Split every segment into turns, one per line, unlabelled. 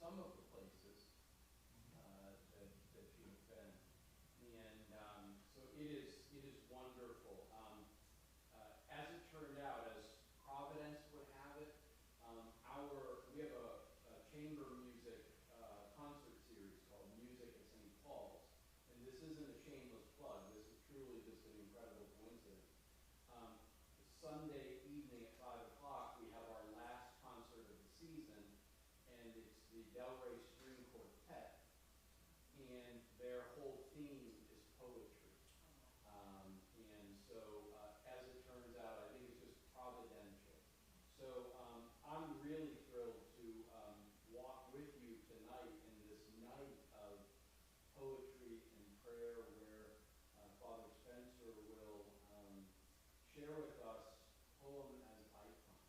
some of the places that you've been. And so it is wonderful. As it turned out, as Providence would have it, we have a chamber music concert series called Music at St. Paul's. And this isn't a shameless plug. This is truly just an incredible coincidence. Sunday evening at 5 o'clock, we have our last concert of the season, and it's the Delray String Quartet. And their whole theme is poetry. And so, as it turns out, I think it's just providential. So I'm really thrilled to walk with you tonight in this night of poetry and prayer where Father Spencer will share with us poem as icon.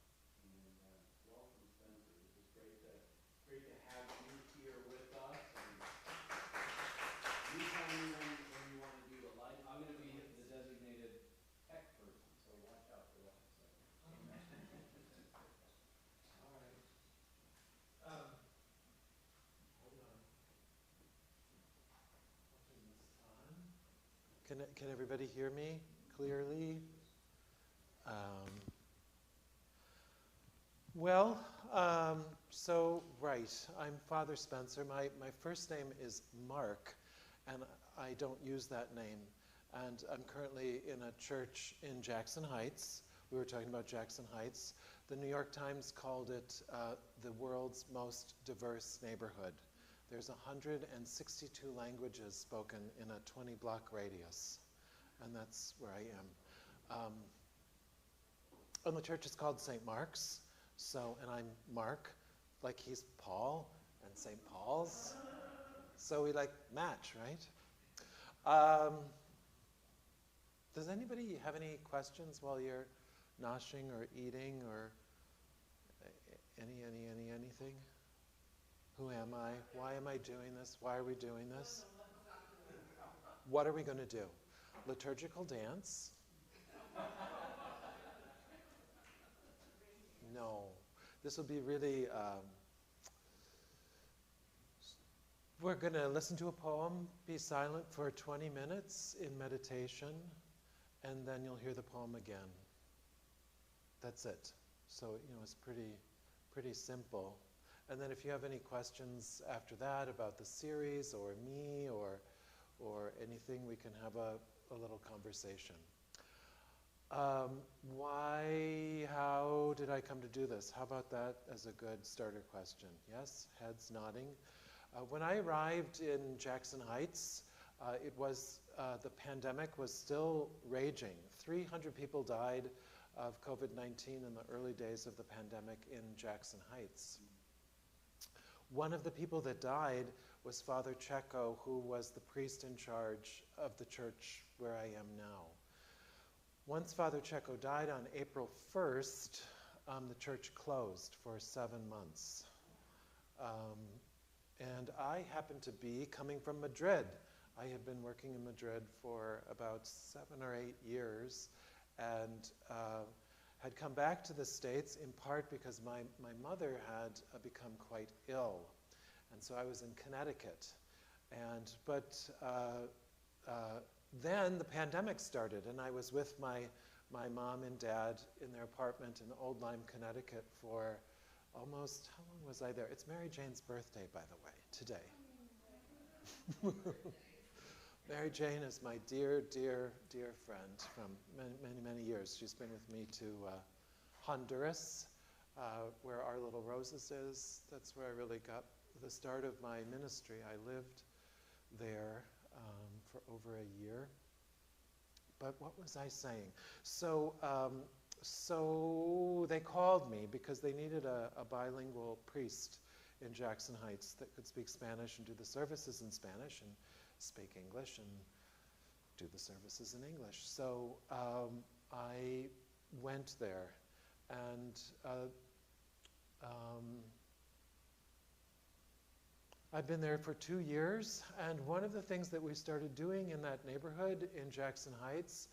And welcome, Spencer. This is great to have you here with us. And you tell me when you want to do the light. I'm going to be the designated tech person, so watch out for that. So.
All right. Hold on. I'll turn this on.
Can everybody hear me clearly? Right, I'm Father Spencer. My first name is Mark, and I don't use that name. And I'm currently in a church in Jackson Heights. We were talking about Jackson Heights. The New York Times called it the world's most diverse neighborhood. There's 162 languages spoken in a 20-block radius, and that's where I am. And the church is called St. Mark's, and I'm Mark, like he's Paul and St. Paul's. So we match, right? Does anybody have any questions while you're noshing or eating or anything? Who am I? Why am I doing this? Why are we doing this? What are we going to do? Liturgical dance? No. This will be really, we're going to listen to a poem, be silent for 20 minutes in meditation, and then you'll hear the poem again. That's it. So, it's pretty simple. And then if you have any questions after that about the series or me or anything, we can have a little conversation. How did I come to do this? How about that as a good starter question? Yes? Heads nodding. When I arrived in Jackson Heights, the pandemic was still raging. 300 people died of COVID-19 in the early days of the pandemic in Jackson Heights. One of the people that died was Father Checo, who was the priest in charge of the church where I am now. Once Father Checo died on April 1st, the church closed for 7 months. And I happened to be coming from Madrid. I had been working in Madrid for about 7 or 8 years and had come back to the States in part because my mother had become quite ill. And so I was in Connecticut. But then the pandemic started, and I was with my mom and dad in their apartment in Old Lyme, Connecticut for almost, how long was I there? It's Mary Jane's birthday, by the way, today. Mary Jane is my dear, dear, dear friend from many, many years. She's been with me to Honduras, where Our Little Roses is. That's where I really got the start of my ministry. I lived there for over a year. But what was I saying? So they called me because they needed a bilingual priest in Jackson Heights that could speak Spanish and do the services in Spanish and speak English and do the services in English. So I went there, and I've been there for 2 years, and one of the things that we started doing in that neighborhood in Jackson Heights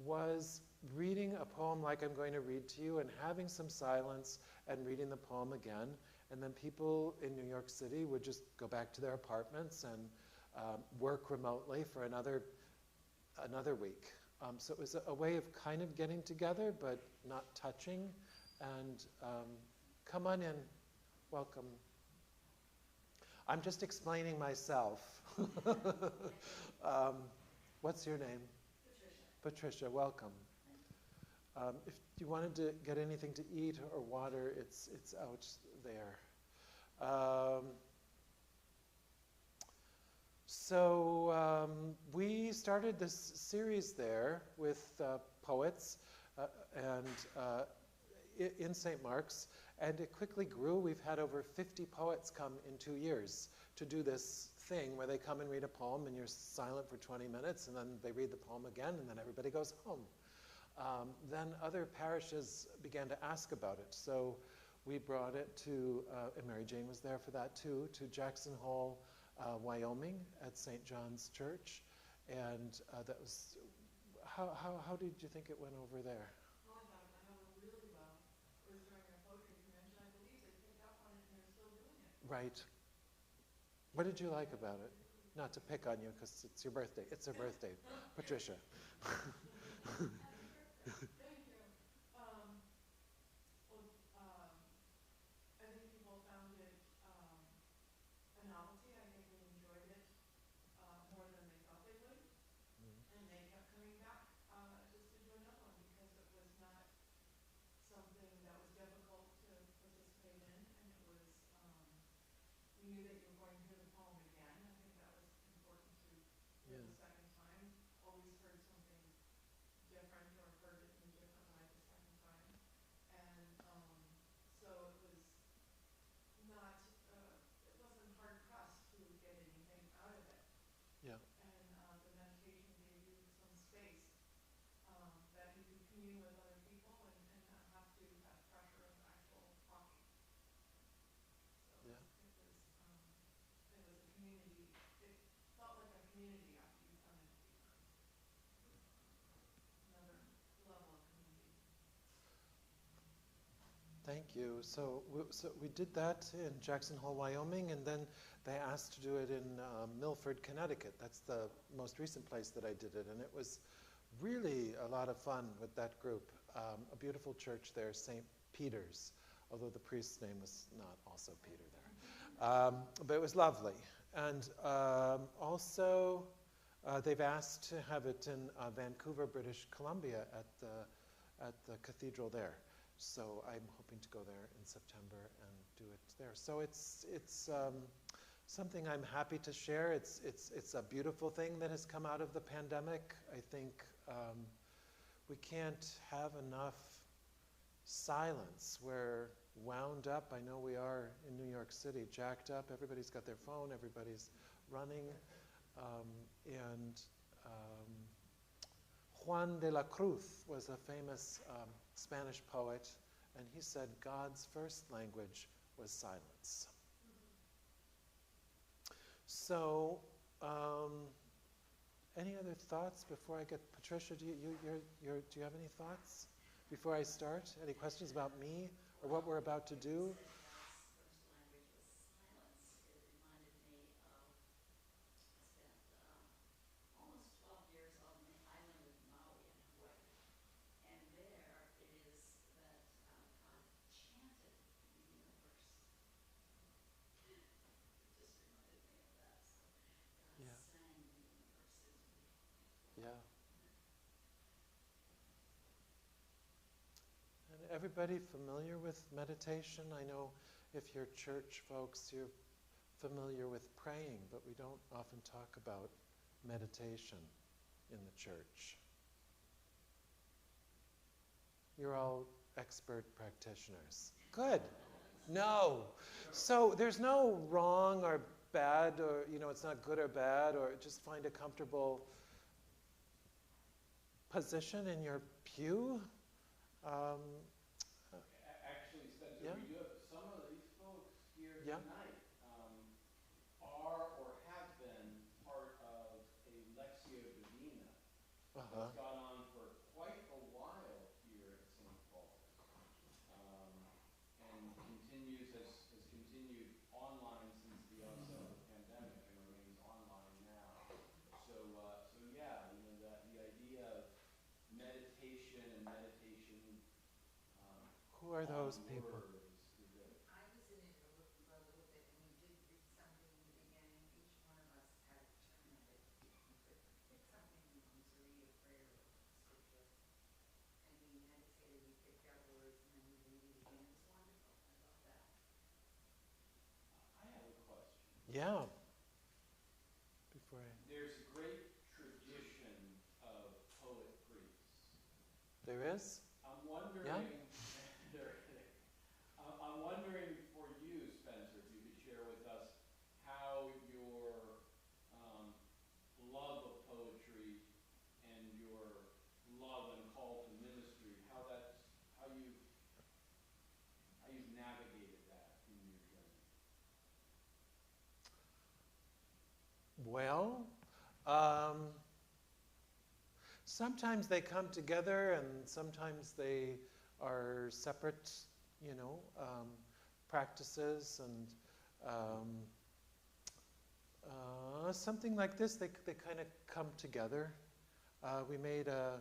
was reading a poem like I'm going to read to you and having some silence and reading the poem again And then people in New York City would just go back to their apartments and work remotely for another week. So it was a way of kind of getting together, but not touching. And come on in, welcome. I'm just explaining myself. What's your name? Patricia, welcome. If you wanted to get anything to eat or water, it's out there. So we started this series there with poets in St. Mark's, and it quickly grew. We've had over 50 poets come in 2 years to do this thing where they come and read a poem and you're silent for 20 minutes and then they read the poem again and then everybody goes home. Then other parishes began to ask about it. So we brought it to, and Mary Jane was there for that too, to Jackson Hole, Wyoming at St. John's Church. And that was, how did you think it went over there?
Oh, I thought it went over really well. It was during a poetry convention. I believe they picked up on it and they're still doing it.
Right. What did you like about it? Not to pick on you because it's your birthday. It's her birthday. Patricia.
Thank you. I think people found it a novelty. I think they enjoyed it more than they thought they would. And they kept coming back just to do another one because it was not something that was difficult to participate in. And it was, you knew that you were going to hear the poem again. I think that was important to hear the second time. Always heard something different or heard it in a different light the second time. And so it was not, it wasn't hard pressed to get anything out of it.
Yeah.
And the meditation gave you some space that you could commune with other people and not have to have pressure of actual talking. So
Yeah.
it was a community. It felt like a community after you've done it a few times. Another level of community.
Thank you. So we did that in Jackson Hole, Wyoming, and then they asked to do it in Milford, Connecticut. That's the most recent place that I did it, and it was really a lot of fun with that group. A beautiful church there, St. Peter's, although the priest's name was not also Peter there. But it was lovely. And also, they've asked to have it in Vancouver, British Columbia at the cathedral there. So I'm hoping to go there in September and do it there. So it's something I'm happy to share. It's a beautiful thing that has come out of the pandemic. I think we can't have enough silence. We're wound up. I know we are in New York City, jacked up. Everybody's got their phone. Everybody's running. Juan de la Cruz was a famous Spanish poet, and he said God's first language was silence. So, any other thoughts before I get Patricia? Do you have any thoughts before I start? Any questions about me or what we're about to do? Yeah. And everybody familiar with meditation? I know if you're church folks, you're familiar with praying, but we don't often talk about meditation in the church. You're all expert practitioners. Good. No. So there's no wrong or bad, or it's not good or bad, or just find a comfortable position in your pew.
Actually, Spencer,
Yeah.
we do have some of these folks here
Yeah.
tonight are or have been part of a Lectio Divina that's gone on for quite a while here at St. Paul, and has continued
Who are those people?
Words, is it?
I was in it for a little bit, and we did read something in the beginning. Each one of us had a turn at it. We could pick something we wanted to read, a prayer or a scripture, and we meditated, we picked out words, and then we read it again. It was wonderful. I love that.
I have a question.
Yeah. Before I,
There's a great tradition of poet priests.
there is?
I'm wondering,
Yeah.
I'm wondering for you, Spencer, if you could share with us how your love of poetry and your love and call to ministry, how you've navigated that in your journey.
Well, sometimes they come together and sometimes they are separate, practices, and something like this, they kind of come together. We made a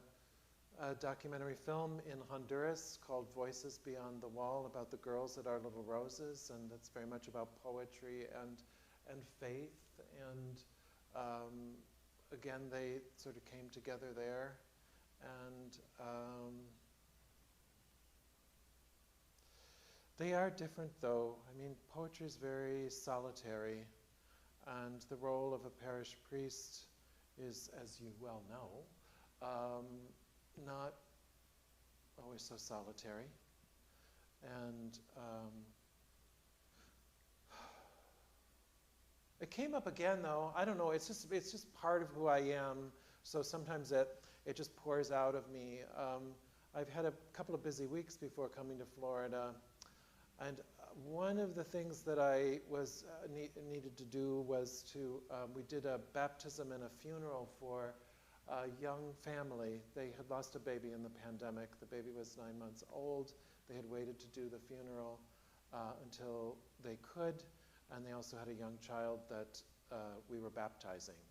documentary film in Honduras called Voices Beyond the Wall about the girls at Our Little Roses, and that's very much about poetry and faith, and again, they sort of came together there, and they are different though. I mean, poetry is very solitary, and the role of a parish priest is, as you well know, not always so solitary. And it came up again though. I don't know, it's just part of who I am, so sometimes it just pours out of me. I've had a couple of busy weeks before coming to Florida, and one of the things that I was needed to do was to, we did a baptism and a funeral for a young family. They had lost a baby in the pandemic. The baby was 9 months old. They had waited to do the funeral until they could, and they also had a young child that we were baptizing.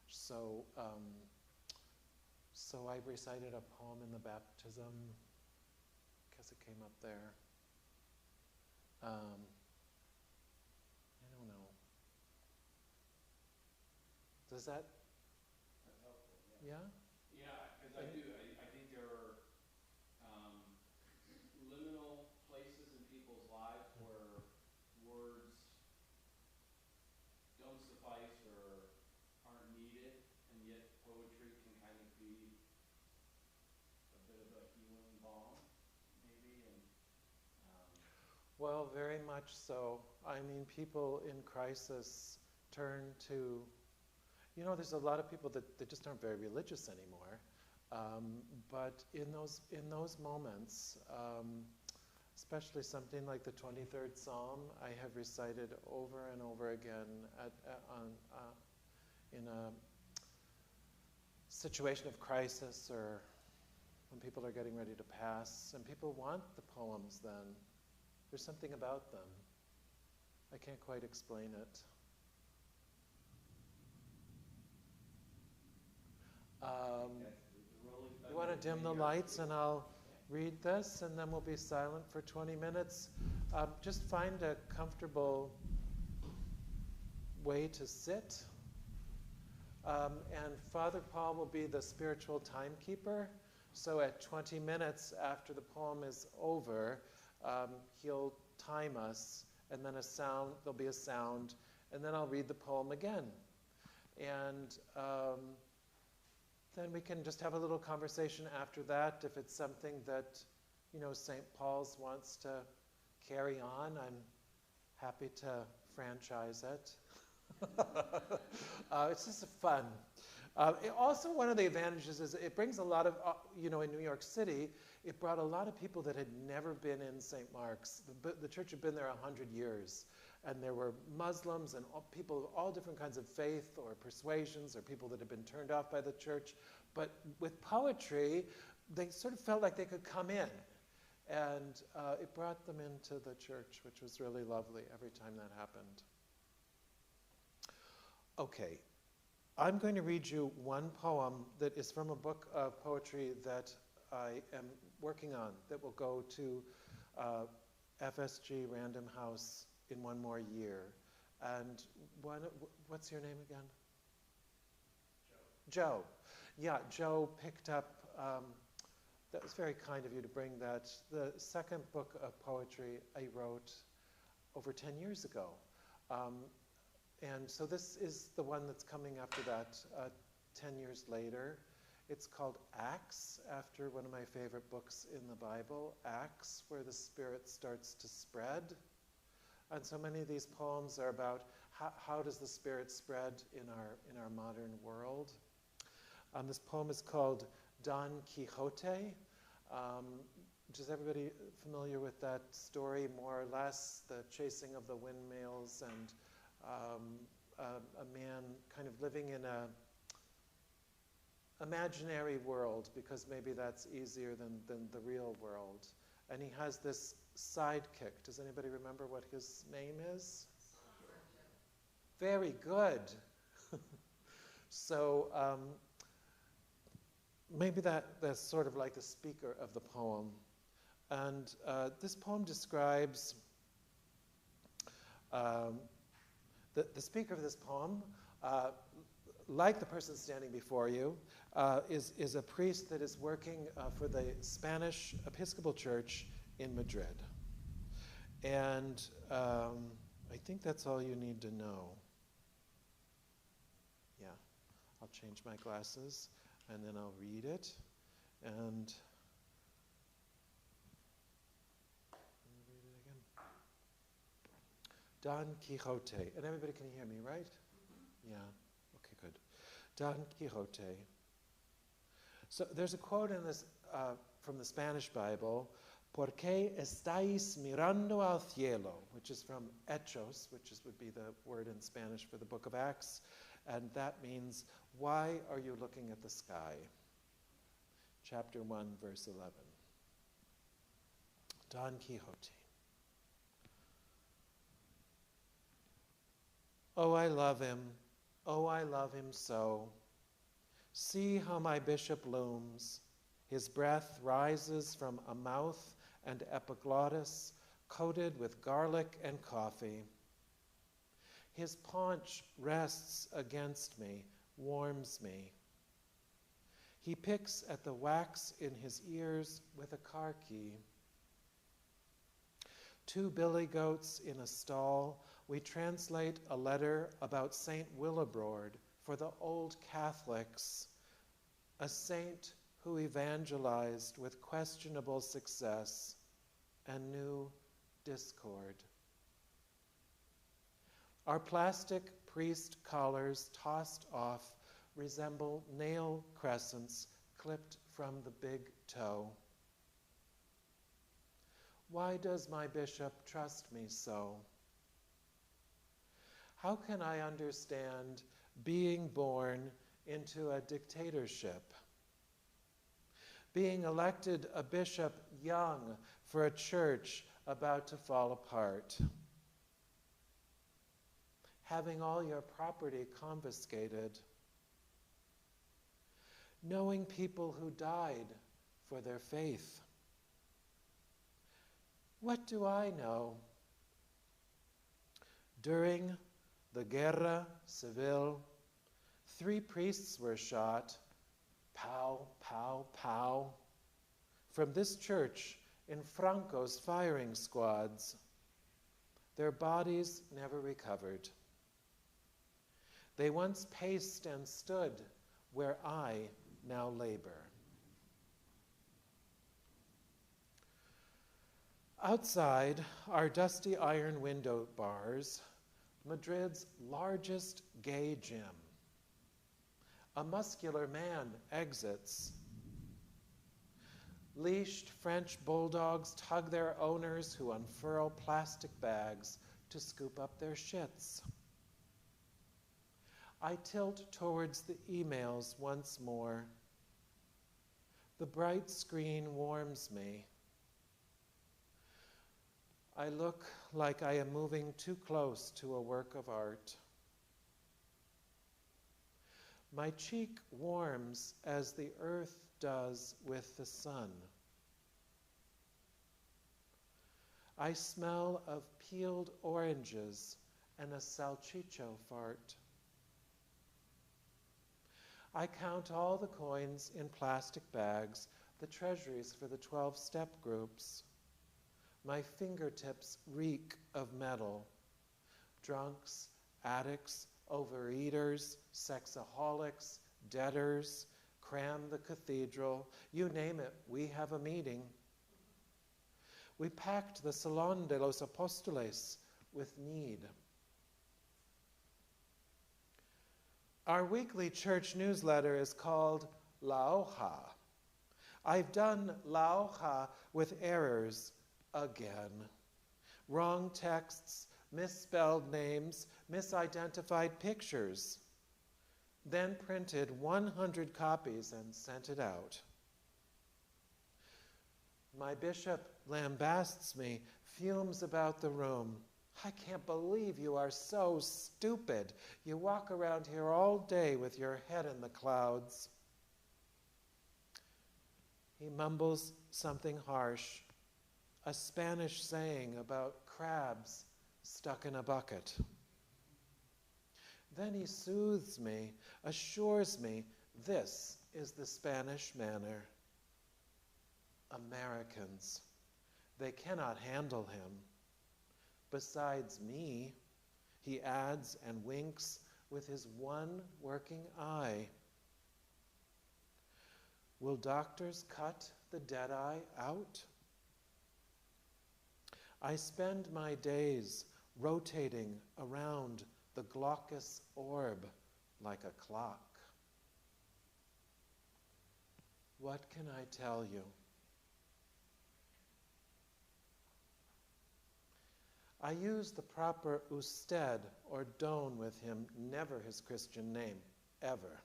So, so I recited a poem in the baptism. I guess it came up there. I don't know. Does that?
That's helpful, yeah.
Yeah?
Yeah, because I do. I think there are liminal places in people's lives where words don't suffice or aren't needed, and yet poetry can kind of be a bit of a healing balm, maybe. And
Well, very much so. I mean, people in crisis turn to, there's a lot of people that just aren't very religious anymore. But in those moments, especially something like the 23rd Psalm, I have recited over and over again in a situation of crisis, or when people are getting ready to pass, and people want the poems then. There's something about them. I can't quite explain it. You want to dim the lights and I'll read this, and then we'll be silent for 20 minutes. Just find a comfortable way to sit. And Father Paul will be the spiritual timekeeper. So at 20 minutes after the poem is over, he'll time us, and then there'll be a sound, and then I'll read the poem again. And then we can just have a little conversation after that. If it's something that, St. Paul's wants to carry on, I'm happy to franchise it. It's just fun. Also, one of the advantages is it brings a lot of, in New York City, it brought a lot of people that had never been in St. Mark's. The church had been there 100 years, and there were Muslims and people of all different kinds of faith or persuasions, or people that had been turned off by the church. But with poetry, they sort of felt like they could come in, and it brought them into the church, which was really lovely every time that happened. Okay. I'm going to read you one poem that is from a book of poetry that I am working on, that will go to FSG Random House in one more year. And what's your name again? Joe. Yeah, Joe picked up, that was very kind of you to bring that. The second book of poetry I wrote over 10 years ago. And so this is the one that's coming after that 10 years later. It's called Acts, after one of my favorite books in the Bible, Acts, where the Spirit starts to spread. And so many of these poems are about how does the Spirit spread in our modern world. This poem is called Don Quixote. Is everybody familiar with that story, more or less? The chasing of the windmills and a man kind of living in a imaginary world, because maybe that's easier than the real world. And he has this sidekick. Does anybody remember what his name is? Very good. So maybe that's sort of like the speaker of the poem. And this poem describes the speaker of this poem, like the person standing before you, is a priest that is working for the Spanish Episcopal Church in Madrid. And I think that's all you need to know. Yeah, I'll change my glasses and then I'll read it. And read it again. Don Quixote. And everybody can hear me, right? Yeah. Okay, good. Don Quixote. So there's a quote in this from the Spanish Bible, ¿Por qué estáis mirando al cielo? Which is from Hechos, would be the word in Spanish for the book of Acts. And that means, why are you looking at the sky? Chapter 1, verse 11. Don Quixote. Oh, I love him. Oh, I love him so. See how my bishop looms. His breath rises from a mouth and epiglottis coated with garlic and coffee. His paunch rests against me, warms me. He picks at the wax in his ears with a car key. 2 billy goats in a stall, we translate a letter about Saint Willibrord for the old Catholics, a saint who evangelized with questionable success and new discord. Our plastic priest collars tossed off resemble nail crescents clipped from the big toe. Why does my bishop trust me so? How can I understand being born into a dictatorship? Being elected a bishop young for a church about to fall apart? Having all your property confiscated? Knowing people who died for their faith? What do I know? During the Guerra Civil, 3 priests were shot, pow, pow, pow, from this church in Franco's firing squads. Their bodies never recovered. They once paced and stood where I now labor. Outside are dusty iron window bars, Madrid's largest gay gym. A muscular man exits. Leashed French bulldogs tug their owners who unfurl plastic bags to scoop up their shits. I tilt towards the emails once more. The bright screen warms me. I look like I am moving too close to a work of art. My cheek warms as the earth does with the sun. I smell of peeled oranges and a salchicho fart. I count all the coins in plastic bags, the treasuries for the 12-step groups. My fingertips reek of metal. Drunks, addicts, overeaters, sexaholics, debtors, cram the cathedral. You name it, we have a meeting. We packed the Salón de los Apóstoles with need. Our weekly church newsletter is called La Hoja. I've done La Hoja with errors again. Wrong texts, misspelled names, misidentified pictures. Then printed 100 copies and sent it out. My bishop lambasts me, fumes about the room. I can't believe you are so stupid. You walk around here all day with your head in the clouds. He mumbles something harsh, a Spanish saying about crabs stuck in a bucket. Then he soothes me, assures me this is the Spanish manner. Americans, they cannot handle him. Besides me, he adds and winks with his one working eye. Will doctors cut the dead eye out? I spend my days rotating around the glaucous orb like a clock. What can I tell you? I use the proper usted or don with him, never his Christian name, ever.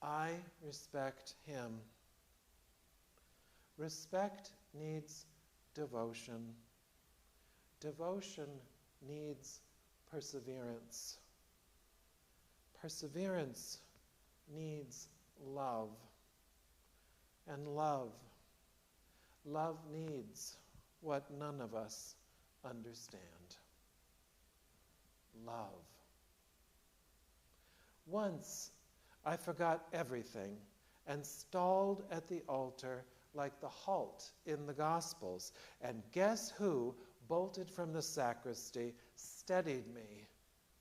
I respect him. Respect needs devotion. Devotion needs perseverance. Perseverance needs love. And love needs what none of us understand. Love. Once I forgot everything and stalled at the altar like the halt in the Gospels. And guess who bolted from the sacristy, steadied me,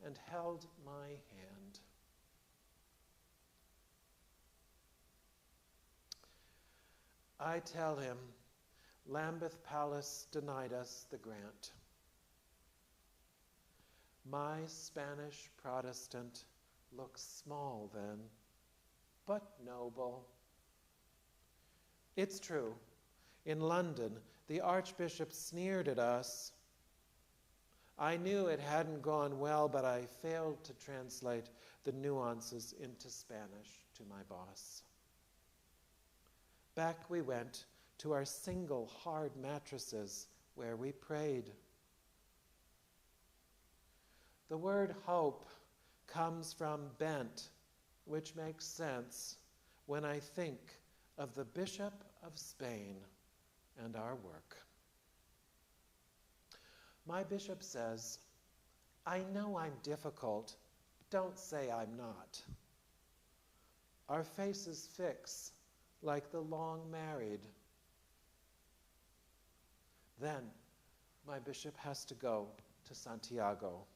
and held my hand? I tell him, Lambeth Palace denied us the grant. My Spanish Protestant looks small then, but noble. It's true, in London, the Archbishop sneered at us. I knew it hadn't gone well, but I failed to translate the nuances into Spanish to my boss. Back we went to our single hard mattresses where we prayed. The word hope comes from bent, which makes sense when I think of the Bishop of Spain and our work. My bishop says, I know I'm difficult, don't say I'm not. Our faces fix like the long married. Then my bishop has to go to Santiago.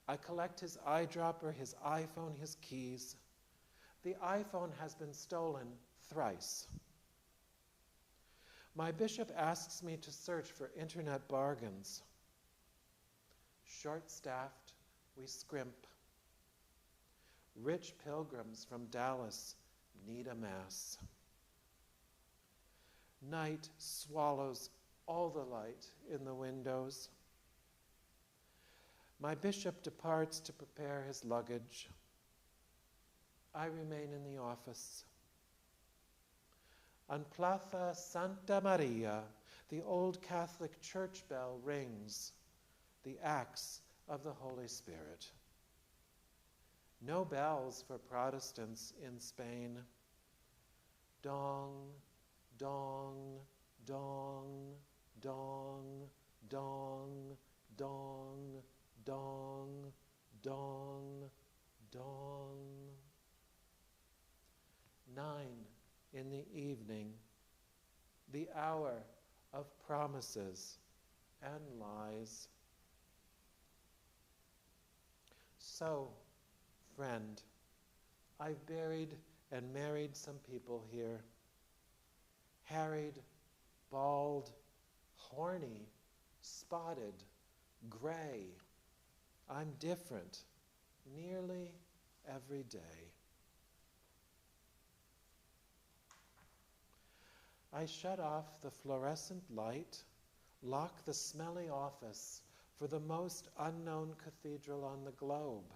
I collect his eyedropper, his iPhone, his keys. The iPhone has been stolen thrice. My bishop asks me to search for internet bargains. Short-staffed, we scrimp. Rich pilgrims from Dallas need a mass. Night swallows all the light in the windows. My bishop departs to prepare his luggage. I remain in the office. On Plaza Santa Maria, the old Catholic church bell rings, the acts of the Holy Spirit. No bells for Protestants in Spain. Dong, dong, Dong, dong, dong, dong, dong, dong, dong. 9 in the evening, the hour of promises and lies. So, friend, I've buried and married some people here. Harried, bald, horny, spotted, gray. I'm different nearly every day. I shut off the fluorescent light, lock the smelly office for the most unknown cathedral on the globe.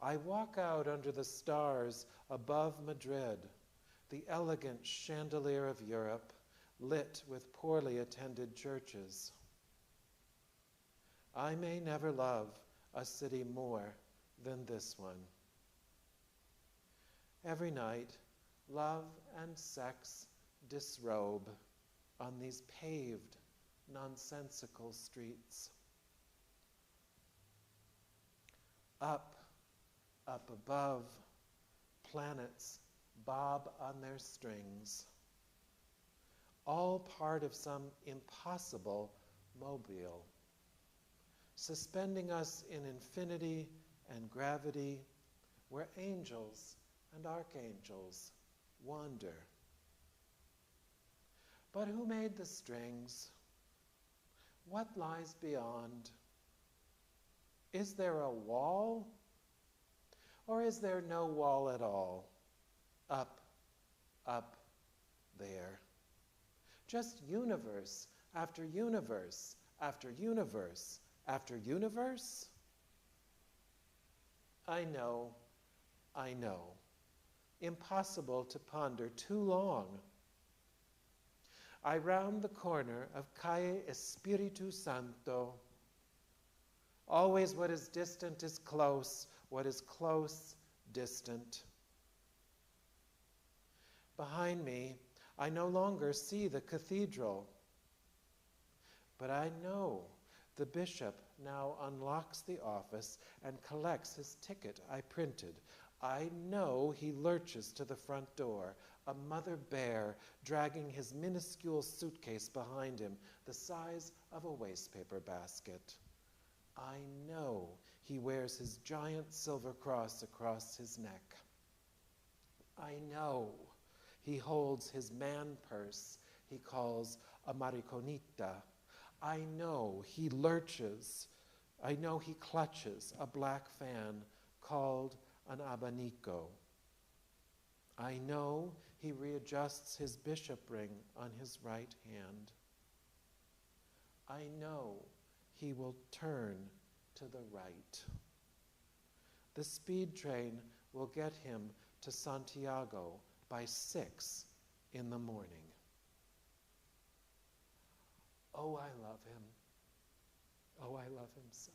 I walk out under the stars above Madrid, the elegant chandelier of Europe, lit with poorly attended churches. I may never love a city more than this one. Every night, love and sex disrobe on these paved, nonsensical streets. Up above, planets bob on their strings, all part of some impossible mobile, suspending us in infinity and gravity, where angels and archangels wander. But who made the strings? What lies beyond? Is there a wall? Or is there no wall at all? Up there. Just universe after universe after universe after universe? I know. Impossible to ponder too long. I round the corner of Calle Espiritu Santo. Always what is distant is close, what is close, distant. Behind me, I no longer see the cathedral, but I know the bishop now unlocks the office and collects his ticket I printed. I know he lurches to the front door, a mother bear dragging his minuscule suitcase behind him, the size of a wastepaper basket. I know he wears his giant silver cross across his neck. I know he holds his man purse he calls a mariconita. I know he lurches. I know he clutches a black fan called an abanico. I know he readjusts his bishop ring on his right hand. I know he will turn to the right. The speed train will get him to Santiago by 6 in the morning. Oh, I love him. Oh, I love him so.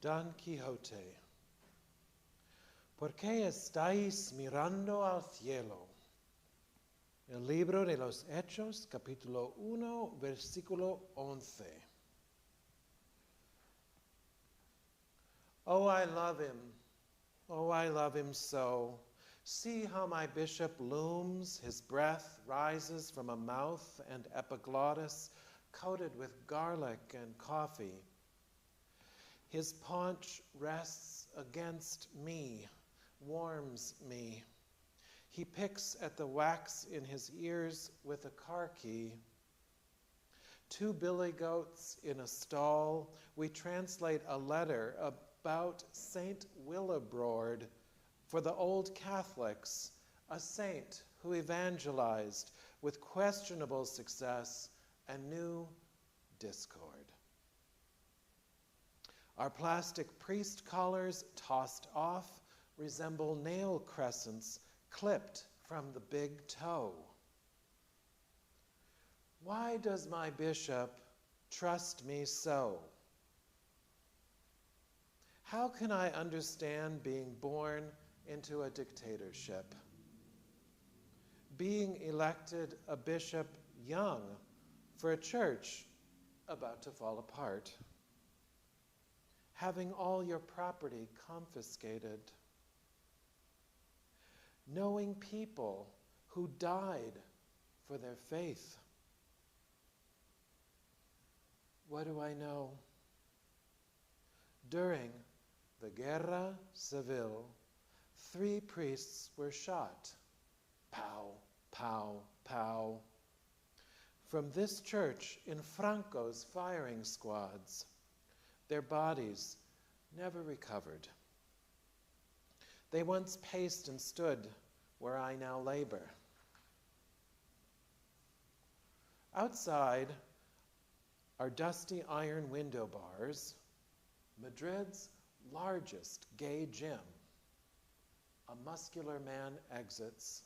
Don Quixote. ¿Por qué estáis mirando al cielo? El libro de los Hechos, capítulo 1, versículo 11. Oh, I love him. Oh, I love him so. See how my bishop looms. His breath rises from a mouth and epiglottis coated with garlic and coffee. His paunch rests against me, warms me. He picks at the wax in his ears with a car key. 2 billy goats in a stall. We translate a letter about Saint Willibrord for the old Catholics, a saint who evangelized with questionable success and new discord. Our plastic priest collars, tossed off, resemble nail crescents clipped from the big toe. Why does my bishop trust me so? How can I understand being born into a dictatorship? Being elected a bishop young for a church about to fall apart? Having all your property confiscated? Knowing people who died for their faith? What do I know? During the Guerra Civil, 3 priests were shot. Pow, pow, pow. From this church in Franco's firing squads. Their bodies never recovered. They once paced and stood where I now labor. Outside are dusty iron window bars, Madrid's largest gay gym. A muscular man exits.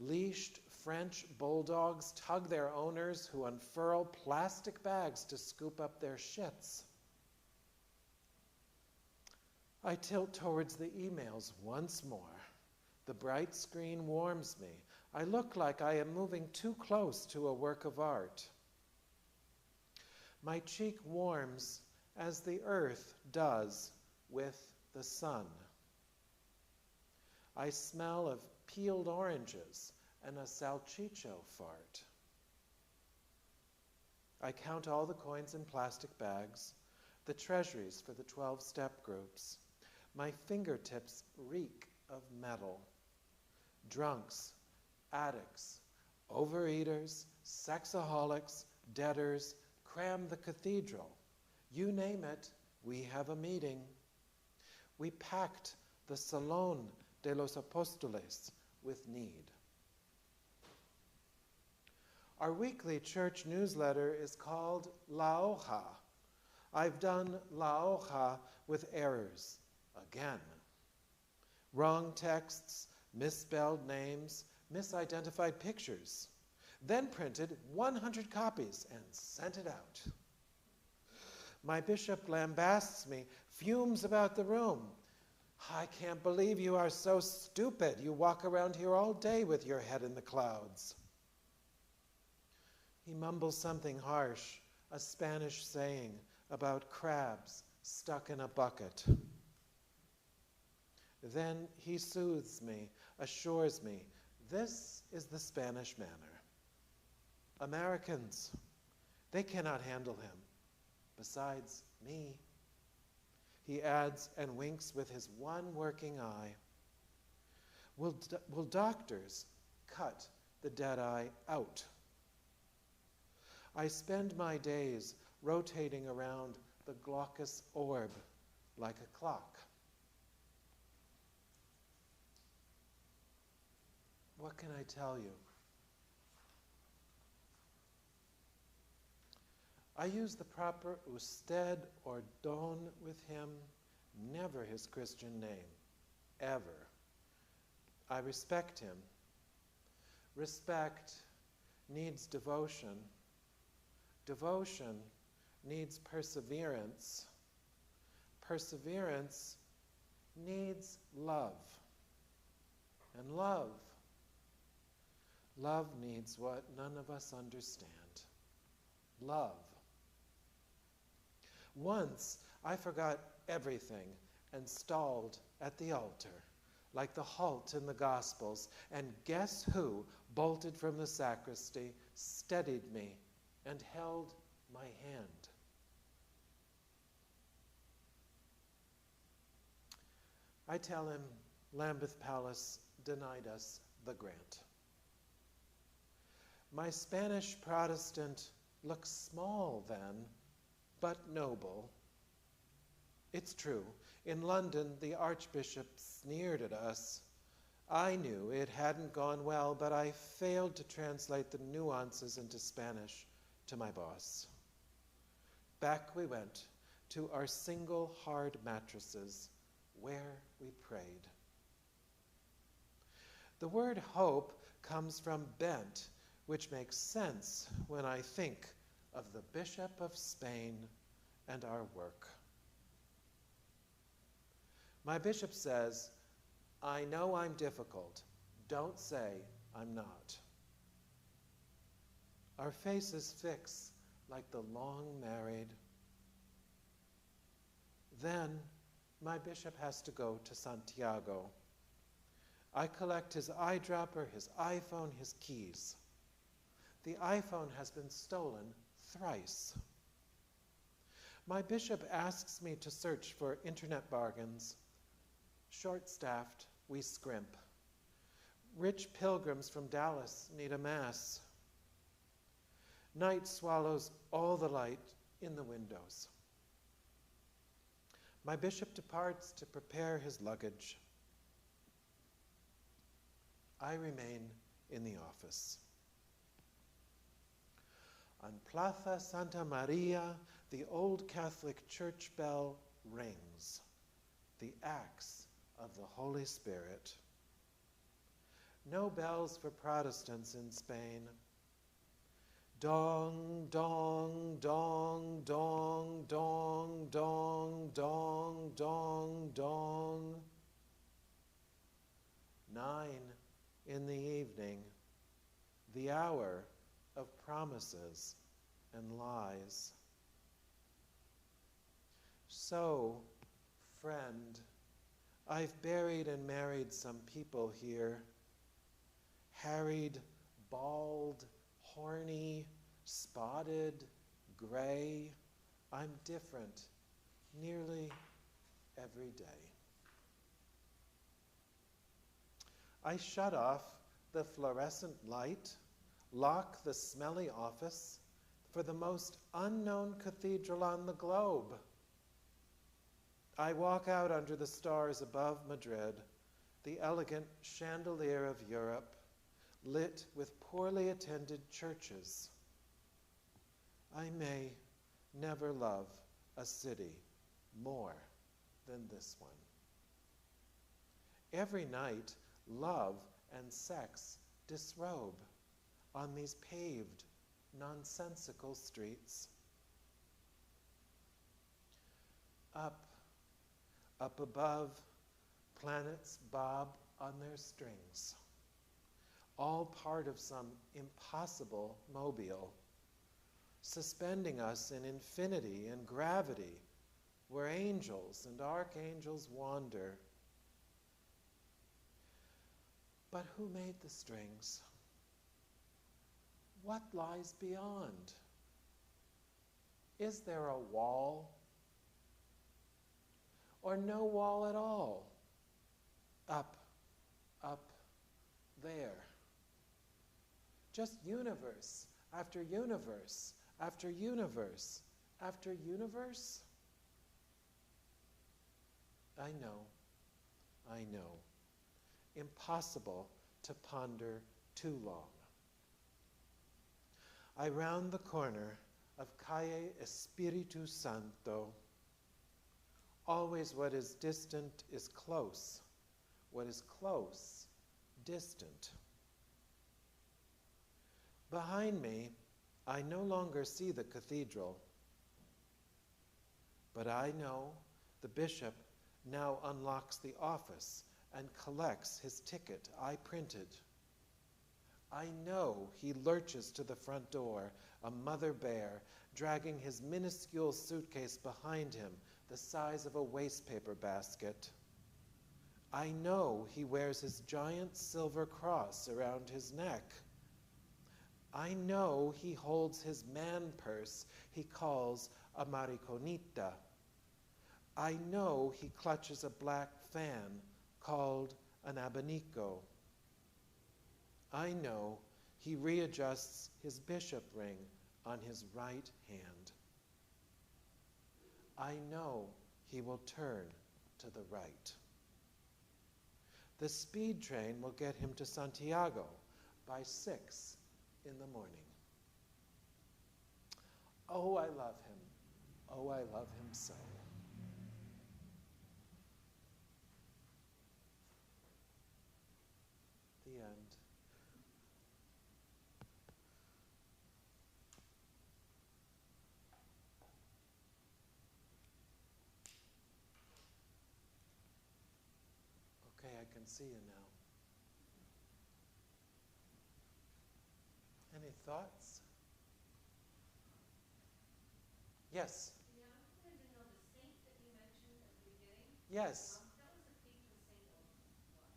Leashed French bulldogs tug their owners who unfurl plastic bags to scoop up their shits. I tilt towards the emails once more. The bright screen warms me. I look like I am moving too close to a work of art. My cheek warms as the earth does with the sun. I smell of peeled oranges and a salchicho fart. I count all the coins in plastic bags, the treasuries for the 12-step groups. My fingertips reek of metal. Drunks, addicts, overeaters, sexaholics, debtors, cram the cathedral. You name it, we have a meeting. We packed the Salón de los Apóstoles with need. Our weekly church newsletter is called La Hoja. I've done La Hoja with errors again. Wrong texts, misspelled names, misidentified pictures. Then printed 100 copies and sent it out. My bishop lambasts me, fumes about the room. I can't believe you are so stupid. You walk around here all day with your head in the clouds. He mumbles something harsh, a Spanish saying about crabs stuck in a bucket. Then he soothes me, assures me, this is the Spanish manner. Americans, they cannot handle him. Besides me. He adds and winks with his one working eye. Will doctors cut the dead eye out? I spend my days rotating around the glaucous orb like a clock. What can I tell you? I use the proper usted or don with him, never his Christian name, ever. I respect him. Respect needs devotion. Devotion needs perseverance. perseverance needs love. And love needs what none of us understand. Love. Once I forgot everything and stalled at the altar, like the halt in the Gospels, and guess who bolted from the sacristy, steadied me, and held my hand? I tell him Lambeth Palace denied us the grant. My Spanish Protestant looks small then, but noble. It's true, in London the Archbishop sneered at us. I knew it hadn't gone well, but I failed to translate the nuances into Spanish to my boss. Back we went to our single hard mattresses, where we prayed. The word hope comes from bent, which makes sense when I think of the Bishop of Spain and our work. My bishop says, I know I'm difficult. Don't say I'm not. Our faces fix like the long married. Then my bishop has to go to Santiago. I collect his eyedropper, his iPhone, his keys. The iPhone has been stolen thrice. My bishop asks me to search for internet bargains. Short-staffed, we scrimp. Rich pilgrims from Dallas need a mass. Night swallows all the light in the windows. My bishop departs to prepare his luggage. I remain in the office. On Plaza Santa Maria, the old Catholic church bell rings, the axe of the Holy Spirit. No bells for Protestants in Spain. Dong, dong, dong, dong, dong, dong, dong, dong, dong. 9 in the evening, the hour of promises and lies. So, friend, I've buried and married some people here. Harried, bald, horny, spotted, gray. I'm different nearly every day. I shut off the fluorescent light, lock the smelly office for the most unknown cathedral on the globe. I walk out under the stars above Madrid, the elegant chandelier of Europe, lit with poorly attended churches. I may never love a city more than this one. Every night, love and sex disrobe on these paved, nonsensical streets. Up above, planets bob on their strings, all part of some impossible mobile, suspending us in infinity and gravity, where angels and archangels wander. But who made the strings? What lies beyond? Is there a wall? Or no wall at all? Up there. Just universe after universe after universe after universe? I know. Impossible to ponder too long. I round the corner of Calle Espiritu Santo. Always what is distant is close. What is close, distant. Behind me, I no longer see the cathedral, but I know The bishop now unlocks the office and collects his ticket I printed. I know he lurches to the front door, a mother bear, dragging his minuscule suitcase behind him, the size of a wastepaper basket. I know he wears his giant silver cross around his neck. I know he holds his man purse he calls a mariconita. I know he clutches a black fan called an abanico. I know he readjusts his bishop ring on his right hand. I know he will turn to the right. The speed train will get him to Santiago by 6 in the morning. Oh, I love him. Oh, I love him so. The end. Okay, I can see you now. Any thoughts? Yes.
Yeah, I wanted to know the saint that you mentioned at the beginning.
Yes.
That was the patron saint of what?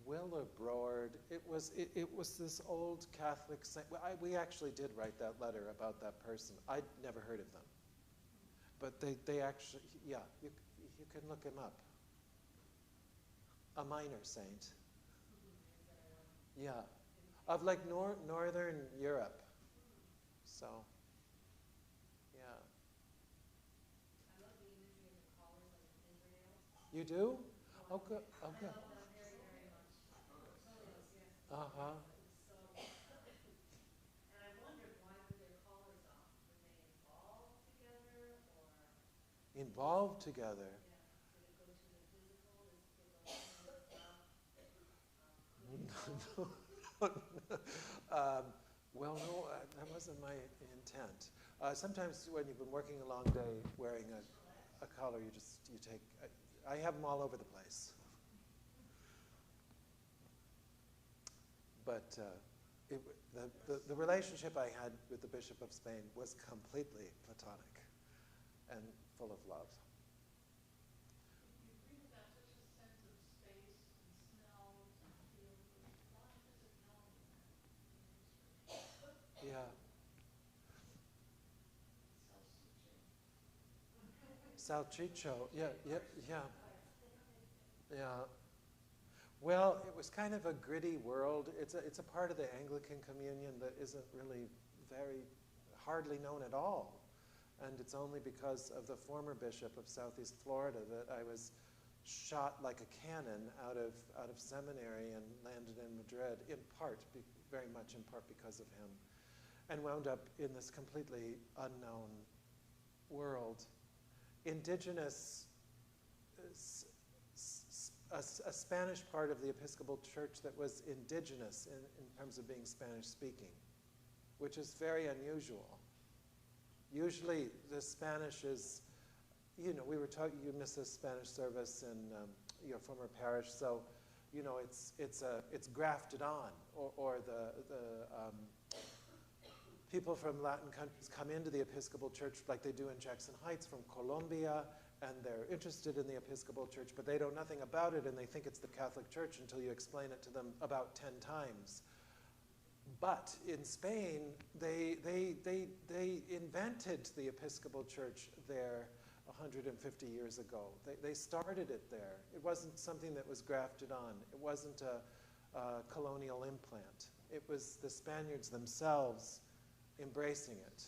Willibrord. It was this old Catholic saint. Well, we actually did write that letter about that person. I'd never heard of them, but they actually, yeah, you can look him up. A minor saint. Yeah, of like northern Europe. So, yeah.
I love the imagery of the collars like in Israel.
You do? Oh, good. Oh, good.
I love that very, very much. Collars, yes.
Uh-huh.
So, and I wondered why were their collars off? Were they involved together or?
Involved together.
Yeah. Did it go to the physical? Did the stuff?
Well, no, that wasn't my intent. Sometimes when you've been working a long day wearing a collar, you take, I have them all over the place. But the relationship I had with the Bishop of Spain was completely platonic and full of love.
You agree with that, such a sense of space and smells and feels, there's a lot of physicality in that.
Yeah.
Salchicha.
Salchicho, yeah. Yeah. Well, it was kind of a gritty world. It's a part of the Anglican communion that isn't really hardly known at all. And it's only because of the former bishop of Southeast Florida that I was shot like a cannon out of seminary and landed in Madrid, very much in part because of him, and wound up in this completely unknown world. Indigenous, a Spanish part of the Episcopal Church that was indigenous in terms of being Spanish-speaking, which is very unusual. Usually the Spanish is, we were talking, you missed a Spanish service in your former parish, so, it's grafted on, or the people from Latin countries come into the Episcopal Church like they do in Jackson Heights from Colombia, and they're interested in the Episcopal Church, but they know nothing about it, and they think it's the Catholic Church until you explain it to them about 10 times. But in Spain, they invented the Episcopal Church there 150 years ago. They started it there. It wasn't something that was grafted on. It wasn't a colonial implant. It was the Spaniards themselves embracing it.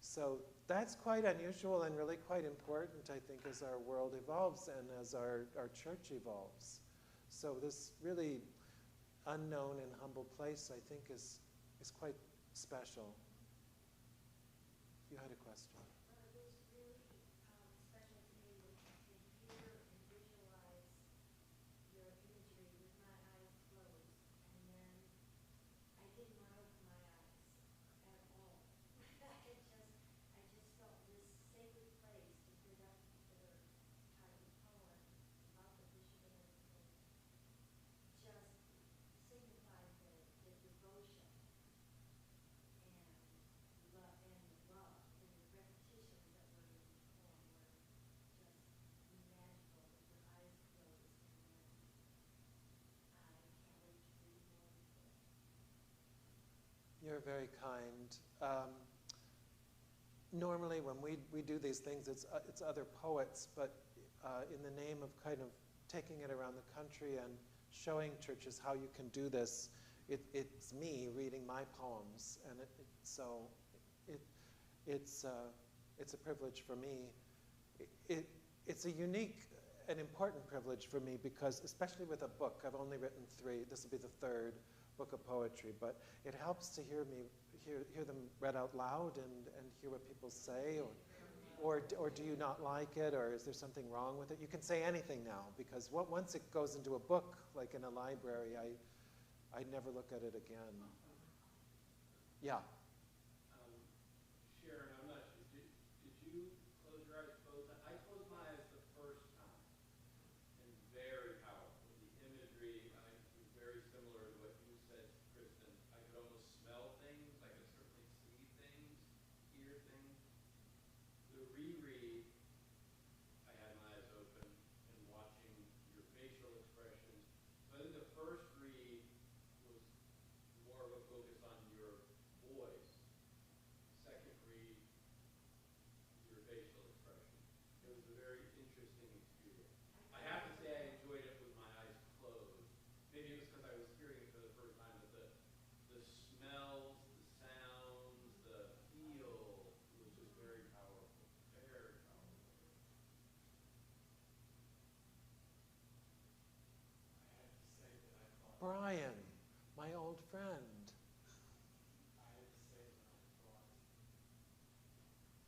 So that's quite unusual and really quite important, I think, as our world evolves and as our church evolves. So this really unknown and humble place, I think, is quite special. You had a question.
It was really special to me when I could hear and visualize your imagery with my eyes closed, and then I did not open my eyes at all. I just felt this sacred place to present to the
You're very kind. Normally, when we do these things, it's other poets, but in the name of kind of taking it around the country and showing churches how you can do this, it's me reading my poems, and it's a privilege for me. It's a unique and important privilege for me because, especially with a book, I've only written 3. This will be the 3rd book of poetry, but it helps to hear them read out loud and hear what people say, or do you not like it, or is there something wrong with it? You can say anything now, because once it goes into a book, like in a library, I never look at it again. Yeah.
Sharon, I'm not sure. Did you close your eyes both? I closed my eyes the first time, and very powerful. The imagery was very similar to what you said, Kristen. I could almost smell things. I could certainly see things, hear things. The reread, I had my eyes open and watching your facial expressions. So I think the first read was more of a focus on your voice. Second read, your facial expression. It was a very interesting experience. I have to say I enjoyed it with my eyes closed. Maybe it was because I was hearing it for the first time, but the smells, the sounds, the feel was just very powerful. Very powerful.
I have to say that I thought.
Brian, my old friend.
I have to say that I thought your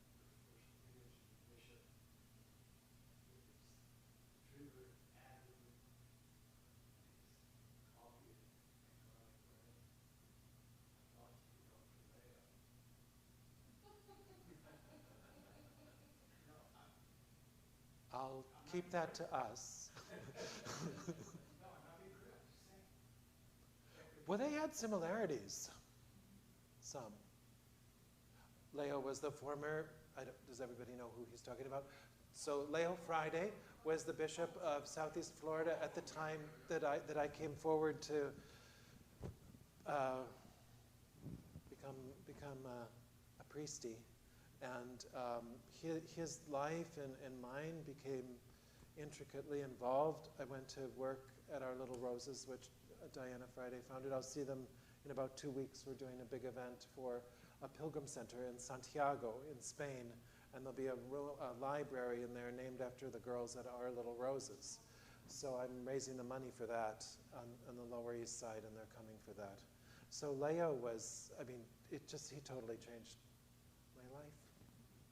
first image of the bishop, with his trigger added his coffee and garlic bread. I thought you were Dr. Leah. No,
I'll keep that to us.
no, I'm not being cruel. I'm just saying.
Well, they had similarities. Some. Leo was the former, does everybody know who he's talking about? So Leo Friday was the bishop of Southeast Florida at the time that I came forward to become a priesty. And his life and mine became intricately involved. I went to work at Our Little Roses, which Diana Friday founded. I'll see them in about 2 weeks. We're doing a big event for a pilgrim center in Santiago in Spain, and there'll be a library in there named after the girls at Our Little Roses. So I'm raising the money for that on the Lower East Side, and they're coming for that. So Leo was, I mean, he totally changed my life.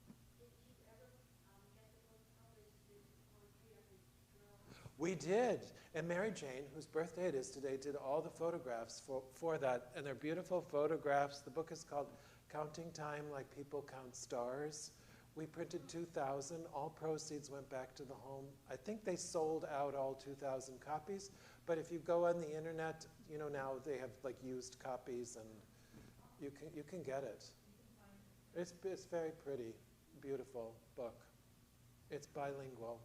Did you ever get the book published with poetry of his girls?
We did. And Mary Jane, whose birthday it is today, did all the photographs for that. And they're beautiful photographs. The book is called Counting Time Like People Count Stars. We printed 2,000. All proceeds went back to the home. I think they sold out all 2,000 copies. But if you go on the internet, you know, now they have like used copies, and you can get it. It's very pretty, beautiful book. It's bilingual.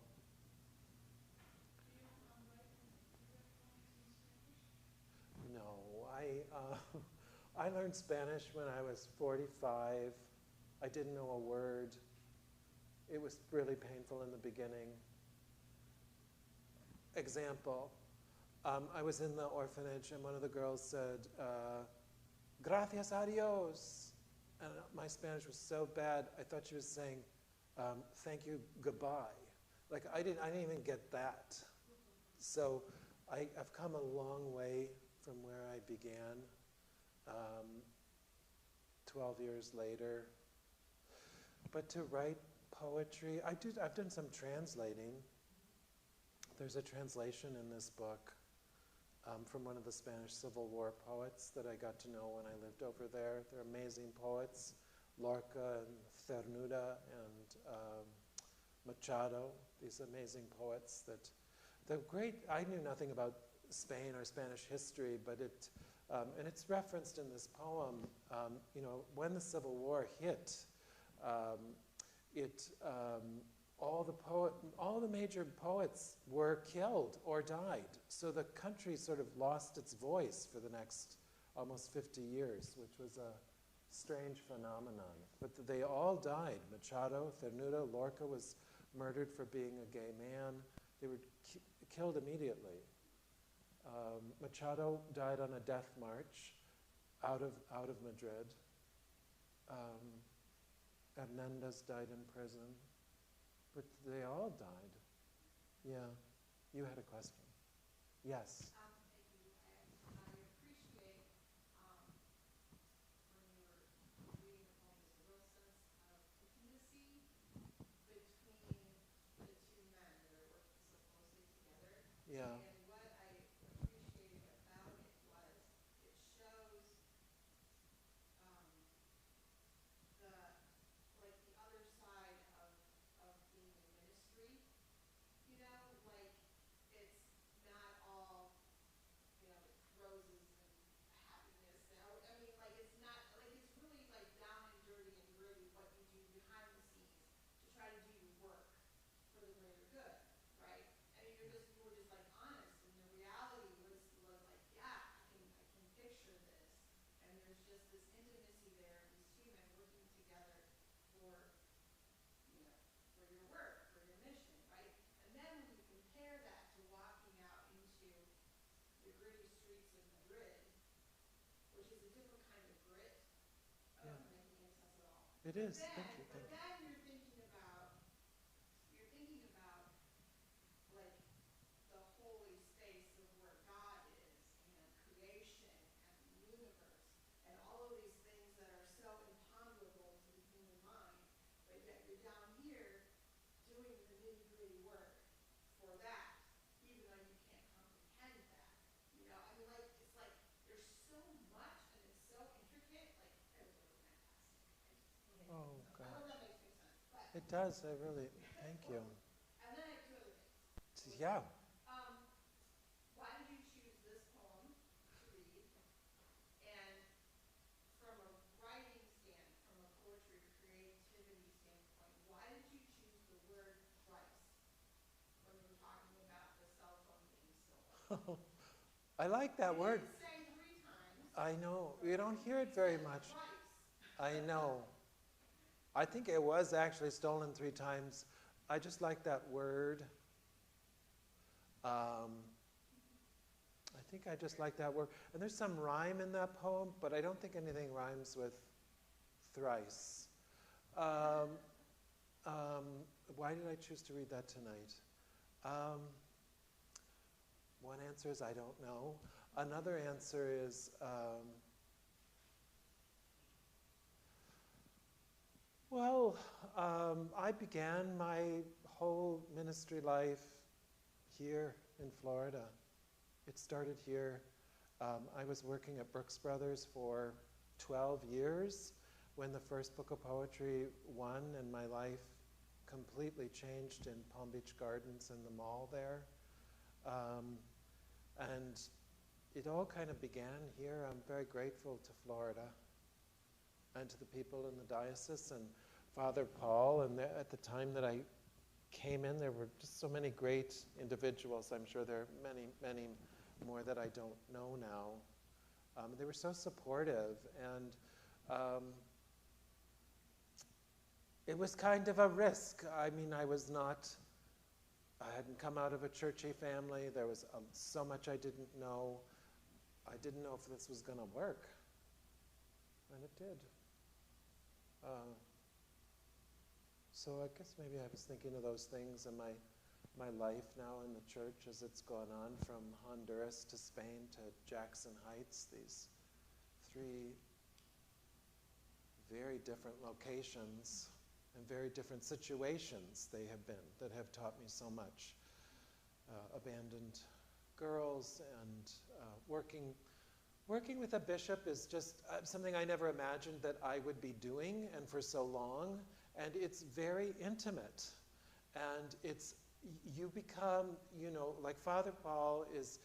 No, I learned Spanish when I was 45. I didn't know a word. It was really painful in the beginning. Example, I was in the orphanage and one of the girls said, gracias a Dios. And my Spanish was so bad, I thought she was saying, thank you, goodbye. Like, I didn't even get that. So I've come a long way from where I began, 12 years later. But to write poetry, I've done some translating. There's a translation in this book from one of the Spanish Civil War poets that I got to know when I lived over there. They're amazing poets, Lorca and Cernuda and Machado, these amazing poets that they're great. I knew nothing about Spain or Spanish history, but and it's referenced in this poem. You know, when the Civil War hit, all the major poets were killed or died. So the country sort of lost its voice for the next almost 50 years, which was a strange phenomenon. But they all died. Machado, Cernuda, Lorca was murdered for being a gay man. They were killed immediately. Machado died on a death march out of Madrid. Hernandez died in prison. But they all died. Yeah. You had a question. Yes.
Thank you. I appreciate when you were reading the poem, there's a real sense of intimacy between the two men that are working so closely together.
Yeah.
And what I appreciated about it was it shows um, the like the other side of being in ministry. You know, like it's not all roses and happiness. And, I mean, like it's not like it's really like down and dirty and gritty what you do behind the scenes to try to do your work for the greater good, right? And you were just like honest, and the reality was like, yeah, I can picture this, and there's just this intimacy there, these two men working together for for your work, for your mission, right? And then when you compare that to walking out into the gritty streets of Madrid, which is a different kind of grit. I don't know if I'm making any sense at all.
It is.
Then,
Thank you.
but then you're thinking about like the holy space of where God is and creation and the universe and all of these things that are so imponderable to the human mind, but yet you're down here doing the nitty-gritty work for that, even though you can't comprehend that. You know, I mean, like, it's like there's so much and it's so intricate, like, it was really fantastic.
Oh,
I
God.
hope that makes any sense. But,
It does. I really, thank you.
and then I have two other things.
Yeah.
Why did you choose this poem to read? And from a writing from a poetry creativity standpoint, why did you choose the word thrice when we were talking about the cell phone being stolen?
I like that word.
You didn't say 3 times.
I know. You don't hear it very much.
Thrice.
I know. I think it was actually stolen 3 times. I just like that word. I think I just like that word. And there's some rhyme in that poem, but I don't think anything rhymes with thrice. Why did I choose to read that tonight? One answer is I don't know. Another answer is I began my whole ministry life here in Florida. It started here. I was working at Brooks Brothers for 12 years when the first book of poetry won, and my life completely changed in Palm Beach Gardens and the mall there. And it all kind of began here. I'm very grateful to Florida and to the people in the diocese and Father Paul. And at the time that I came in, there were just so many great individuals. I'm sure there are many, many more that I don't know now. They were so supportive, and it was kind of a risk. I mean, I hadn't come out of a churchy family. There was so much I didn't know. I didn't know if this was going to work, and it did. So I guess maybe I was thinking of those things in my life now in the church as it's gone on from Honduras to Spain to Jackson Heights, these 3 very different locations and very different situations they have been that have taught me so much. Abandoned girls and working with a bishop is just something I never imagined that I would be doing, and for so long. And it's very intimate, and you become, like Father Paul is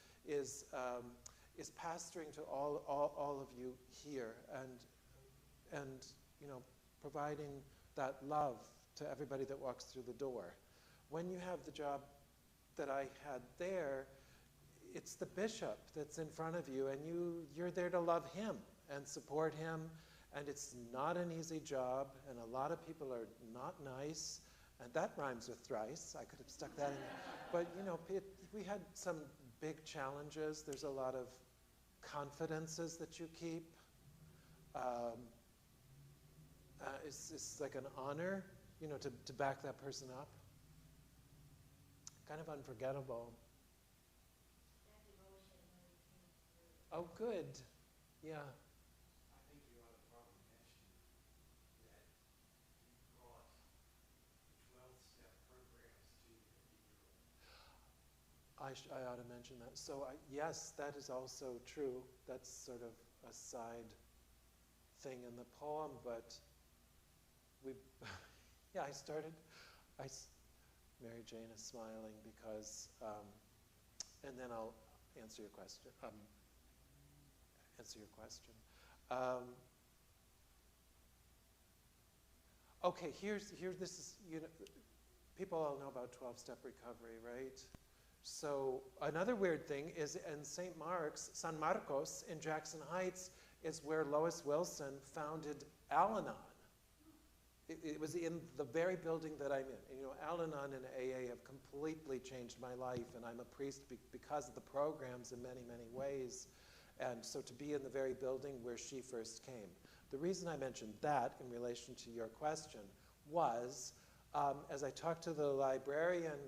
pastoring to all of you here, and providing that love to everybody that walks through the door. When you have the job that I had there, it's the bishop that's in front of you, and you're there to love him and support him, and it's not an easy job, and a lot of people are not nice, and that rhymes with thrice. I could have stuck that in there. But, you know, we had some big challenges. There's a lot of confidences that you keep. It's like an honor, you know, to back that person up. Kind of unforgettable.
That devotion really came through.
Oh, good. Yeah.
I think you ought to probably mention that you brought the 12-step programs to the cathedral.
I ought to mention that. So, yes, that is also true. That's sort of a side thing in the poem, but yeah, Mary Jane is smiling because, and then I'll answer your question. Okay, this is, you know, people all know about 12-step recovery, right? So another weird thing is in St. Mark's, San Marcos in Jackson Heights is where Lois Wilson founded Al-Anon. It was in the very building that I'm in. And, you know, Al-Anon and AA have completely changed my life, and I'm a priest because of the programs in many, many ways. And so to be in the very building where she first came. The reason I mentioned that in relation to your question was, as I talked to the librarian,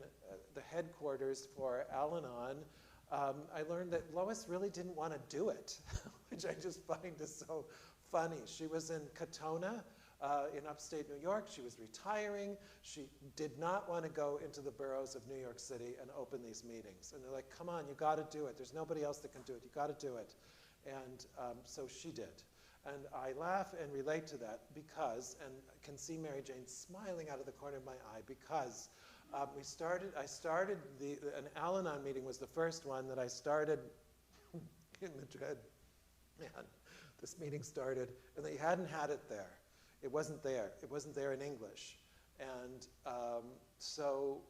the headquarters for Al-Anon, I learned that Lois really didn't want to do it, which I just find is so funny. She was in Katona, in upstate New York. She was retiring. She did not want to go into the boroughs of New York City and open these meetings. And they're like, come on, you got to do it. There's nobody else that can do it. You got to do it. And so she did. And I laugh and relate to that because, and can see Mary Jane smiling out of the corner of my eye, because I started an Al-Anon meeting was the first one that I started in Madrid. Man, this meeting started, and they hadn't had it there. It wasn't there. It wasn't there in English. And so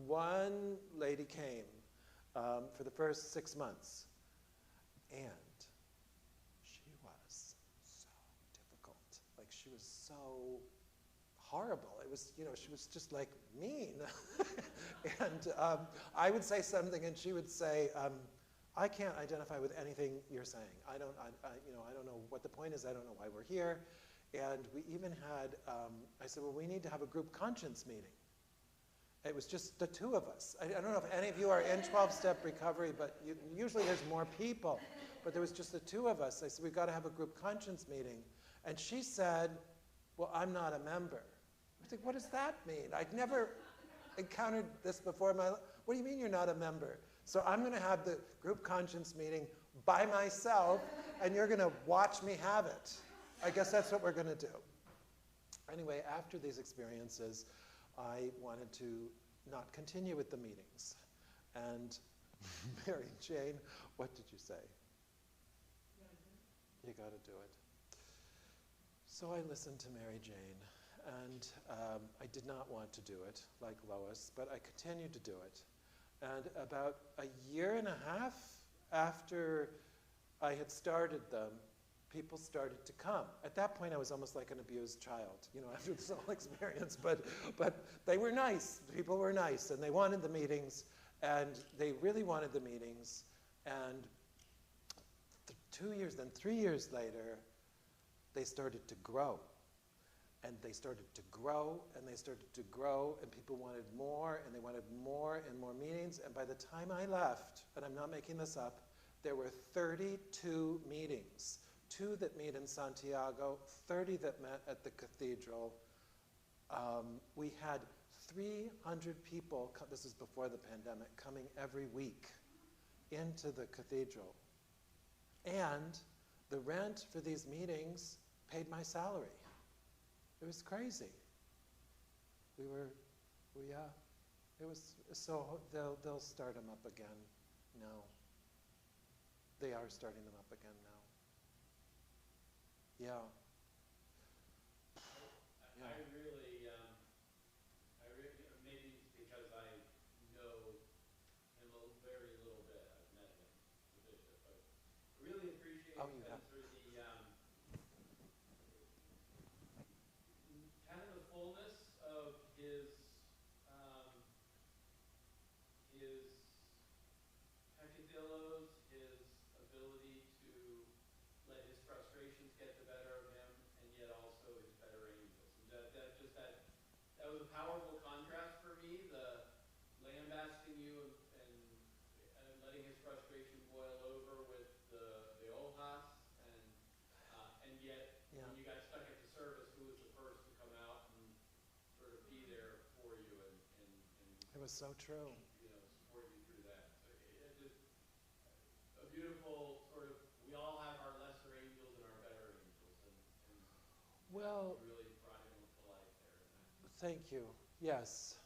one lady came for the first 6 months, and she was so difficult. Like, she was so horrible. It was, you know, she was just like mean. And I would say something, and she would say, I can't identify with anything you're saying. I don't know what the point is. I don't know why we're here. And we even had, I said, well, we need to have a group conscience meeting. It was just the two of us. I don't know if any of you are in 12-step recovery, but usually there's more people. But there was just the two of us. I said, we've got to have a group conscience meeting. And she said, well, I'm not a member. I was like, what does that mean? I'd never encountered this before in my life. What do you mean you're not a member? So I'm going to have the group conscience meeting by myself, and you're going to watch me have it. I guess that's what we're going to do. Anyway, after these experiences, I wanted to not continue with the meetings. And Mary Jane, what did you say? You got to do it. So I listened to Mary Jane, and I did not want to do it like Lois, but I continued to do it. And about a year and a half after I had started them, people started to come. At that point, I was almost like an abused child, you know, after this whole experience. But they were nice. People were nice, and they wanted the meetings, and they really wanted the meetings. And 2 years, then 3 years later, they started to grow. And they started to grow, and they started to grow, and people wanted more, and they wanted more and more meetings. And by the time I left, and I'm not making this up, there were 32 meetings. 2 that meet in Santiago, 30 that met at the cathedral. We had 300 people, this is before the pandemic, coming every week into the cathedral. And the rent for these meetings paid my salary. It was crazy. It was, so they'll start them up again now. They are starting them up again now. Yeah.
I really, maybe it's because I know him a very little bit. I've met him
Oh, you
been
have.
through the, kind of the fullness of his peccadillos, his ability to let his frustrations get the better of him, and yet also his better angels. And that was a powerful contrast for me, the lambasting you and letting his frustration boil over with the ojos, and yet
Yeah.
when you got stuck at the service, who was the first to come out and sort of be there for you and
It was so true.
support you through that. So it just a beautiful sort of, we all have our lesser angels and our better angels, and
Well,
you really brought him to life there.
thank you. Yes.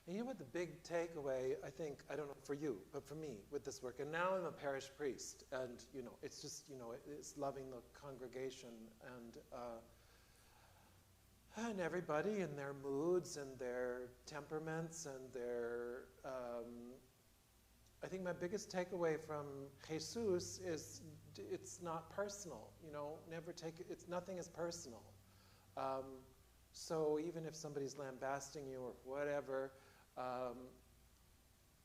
And you know what the big takeaway, I think, I don't know for you, but for me with this work, and now I'm a parish priest, and, it's just, it's loving the congregation and everybody and their moods and their temperaments and their, I think my biggest takeaway from Jesus is it's not personal, never take it, nothing is personal. So even if somebody's lambasting you or whatever,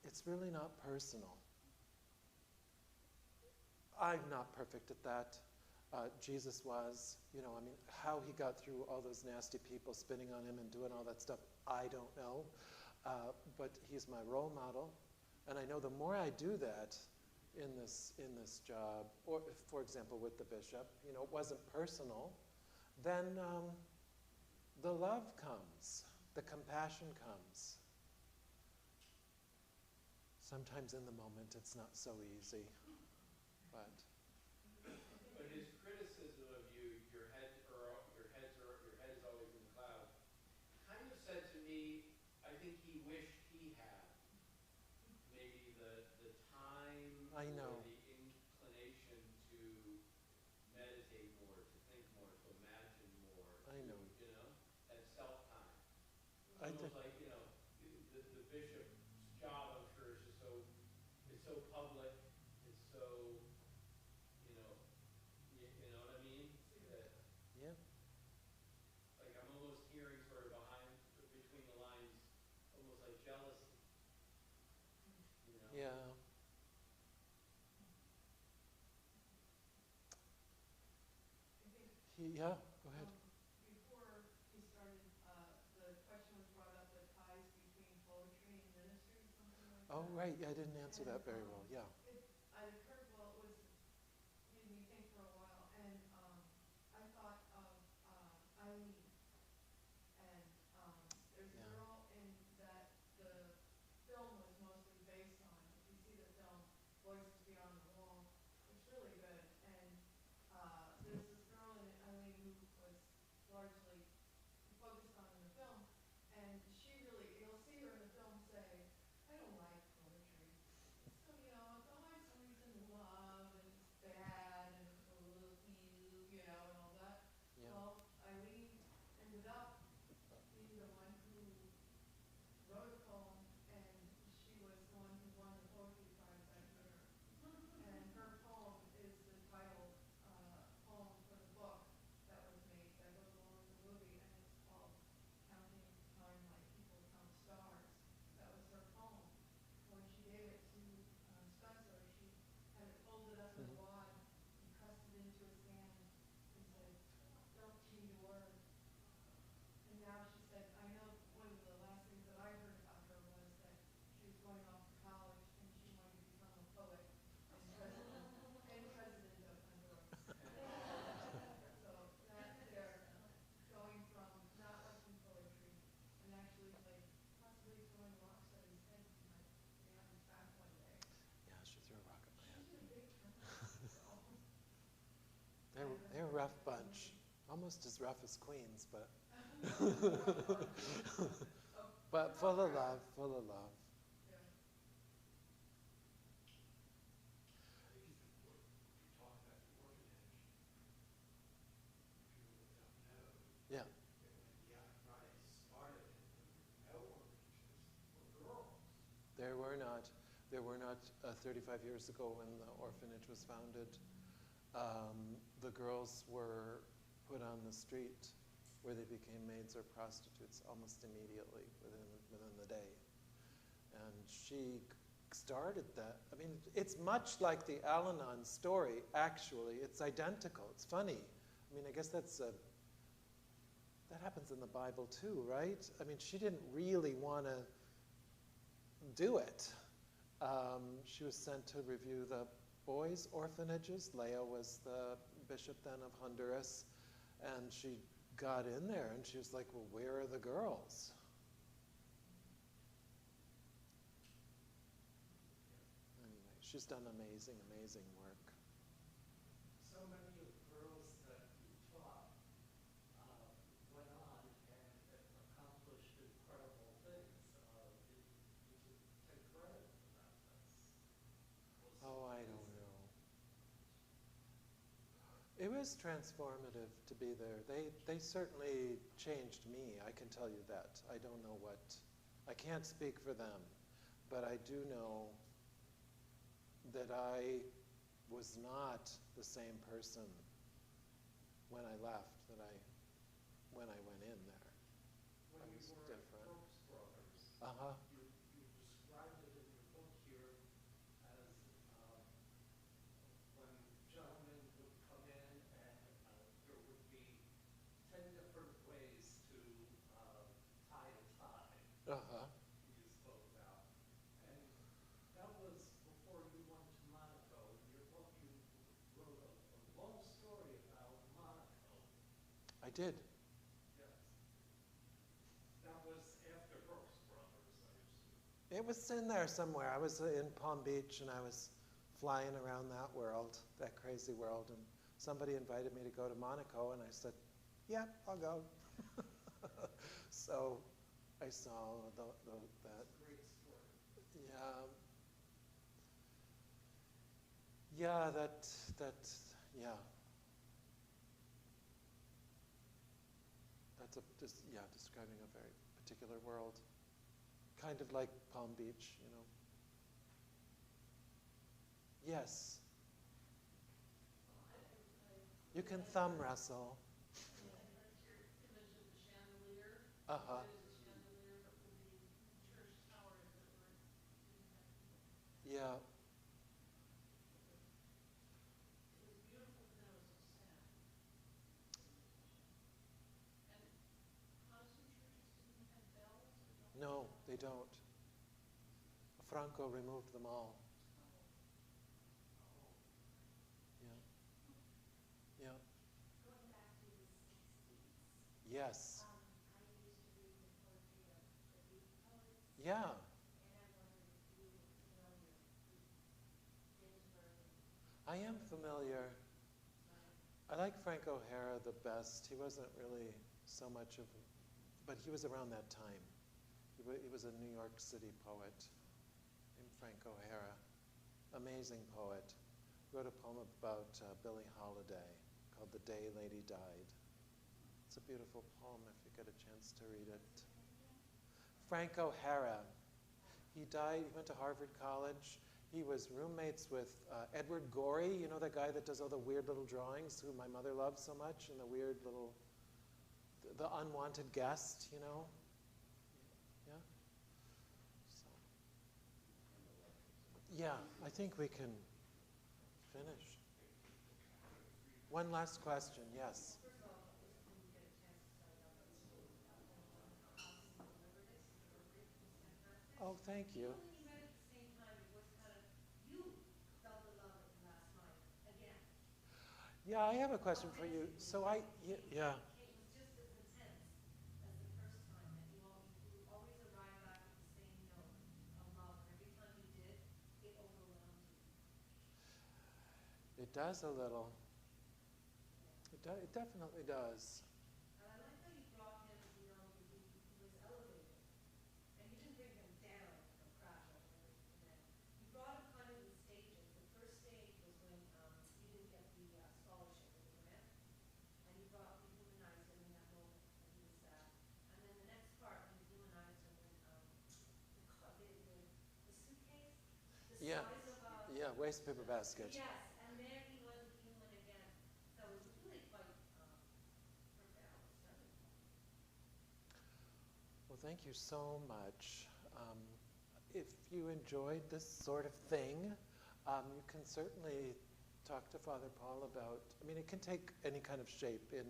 it's really not personal. I'm not perfect at that. Jesus was, how he got through all those nasty people spitting on him and doing all that stuff, I don't know. But he's my role model. And I know the more I do that in this job, or for example with the bishop, it wasn't personal, then the love comes, the compassion comes. Sometimes in the moment it's not so easy, but
his criticism of you, your head is always in the clouds, kind of said to me, I think he wished he had maybe the time
I know.
or the inclination to meditate more, to think more, to imagine more.
I know.
That self-time.
I
It's
think-
almost like, the bishop's job, I'm sure, is just it's so public, it's so, you know what I mean? That,
yeah.
like, I'm almost hearing sort of between the lines, almost like jealousy.
Yeah. Yeah, go ahead.
Before he started, the question was brought up, the ties between poetry and ministry, something like that.
Oh, right, yeah, I didn't answer that very well, yeah.
It occurred, well, it made me think for a while, and I thought of Eileen. And there's a
Yeah.
girl in that the film was mostly based on. If you see the film, Voices Beyond the Wall, it's really good. And there's this girl in Eileen who was largely focused on in the film, and you'll see her in the film say, I don't like poetry. So, it's always somebody's in love, and it's bad, and it's a little and all that.
Yeah.
Well, Eileen ended up being the one who wrote a poem, and she was the one who won the poetry prize that year. And her poem is the title poem for the book that was made, that goes along with the movie, and it's called Counting Time Like People Count Stars. That was her poem. When she gave it to Spencer, she had it folded up in a wad and pressed it into his hand and said, don't change a word. And now she said, I know one of the last things that I heard about her was that she was going off to college and she wanted to become a poet and president of Honduras. So that they're going from not liking poetry and actually possibly throwing rocks at his head behind his back one day.
Yeah, she threw a rock at my head.
She's a big girl.
They're a rough bunch. Almost as rough as Queens, but but full of love, full of love.
Yeah.
I think it's important to talk about the orphanage. People that don't know
Yeah.
that when the Friday started, there were no orphanages for girls.
There were not. There were not, 35 years ago when the orphanage was founded, the girls were put on the street where they became maids or prostitutes almost immediately within the day. And she started that. I mean, it's much like the Al-Anon story, actually. It's identical. It's funny. I mean, I guess that happens in the Bible too, right? I mean, she didn't really want to do it. She was sent to review the boys' orphanages. Leah was the bishop then of Honduras. And she got in there and she was like, well, where are the girls? Anyway, she's done amazing, amazing work.
So many of the girls that you taught went on and accomplished incredible things. You should take credit for that.
Oh, I don't know. It was transformative to be there. They certainly changed me, I can tell you that. I don't know what, I can't speak for them, but I do know that I was not the same person when I left when I went in there.
When
I
you
was
were
different.
at Brooks Brothers,
Uh-huh.
you described it in your book here as when gentlemen would come in and there would be 10 different ways to tie a tie.
Uh-huh.
You spoke about. And that was before you went to Monaco. In your book, you wrote a long story about Monaco.
I did.
Yes. That was after Brooks Brothers, I assume.
It was in there somewhere. I was in Palm Beach and I was flying around that world, that crazy world, and somebody invited me to go to Monaco and I said, yeah, I'll go. So I saw that.
Great story.
Yeah. Yeah, yeah. That's describing a very particular world. Kind of like Palm Beach, you know. Yes. You can thumb wrestle. Uh-huh. Yeah. No, they don't. Franco removed them all. Yeah. Yeah.
Going back to the 60s,
Yes.
I used to read the poetry of the Greek poets,
Yeah.
and I wondered if you were familiar with Ginsberg and
I am familiar. I like Frank O'Hara the best. He wasn't really so much of, but he was around that time. He was a New York City poet named Frank O'Hara. Amazing poet. Wrote a poem about Billie Holiday called The Day Lady Died. It's a beautiful poem if you get a chance to read it. Frank O'Hara. He died, he went to Harvard College. He was roommates with Edward Gorey, you know that guy that does all the weird little drawings who my mother loves so much, and the weird little, the unwanted guest, you know? Yeah? So. Yeah, I think we can finish. One last question, yes.
first of all, I just didn't get a chance to tell you about the school, us and delivered it. The work was fantastic.
Oh, thank you.
Even when you read it at the same time, it was kind of, you felt the love of it last night, again.
Yeah, I have a question for you. So yeah.
It was just as intense as the first time, and you always arrived back at the same note of love, and every time you did, it overwhelmed you.
It does a little. It definitely does.
And I like how you brought him, he was elevated. And you didn't bring him down from crash or whatever from then. You brought him kind of in stages. The first stage was when he didn't get the scholarship or the grant. And you humanized him in that moment when he was sad. And then the next part, when you humanized him when the suitcase, the
waste paper basket.
Yes, and there he was a human again. So it was really quite profound study.
Well, thank you so much. If you enjoyed this sort of thing, you can certainly talk to Father Paul about, I mean, it can take any kind of shape. In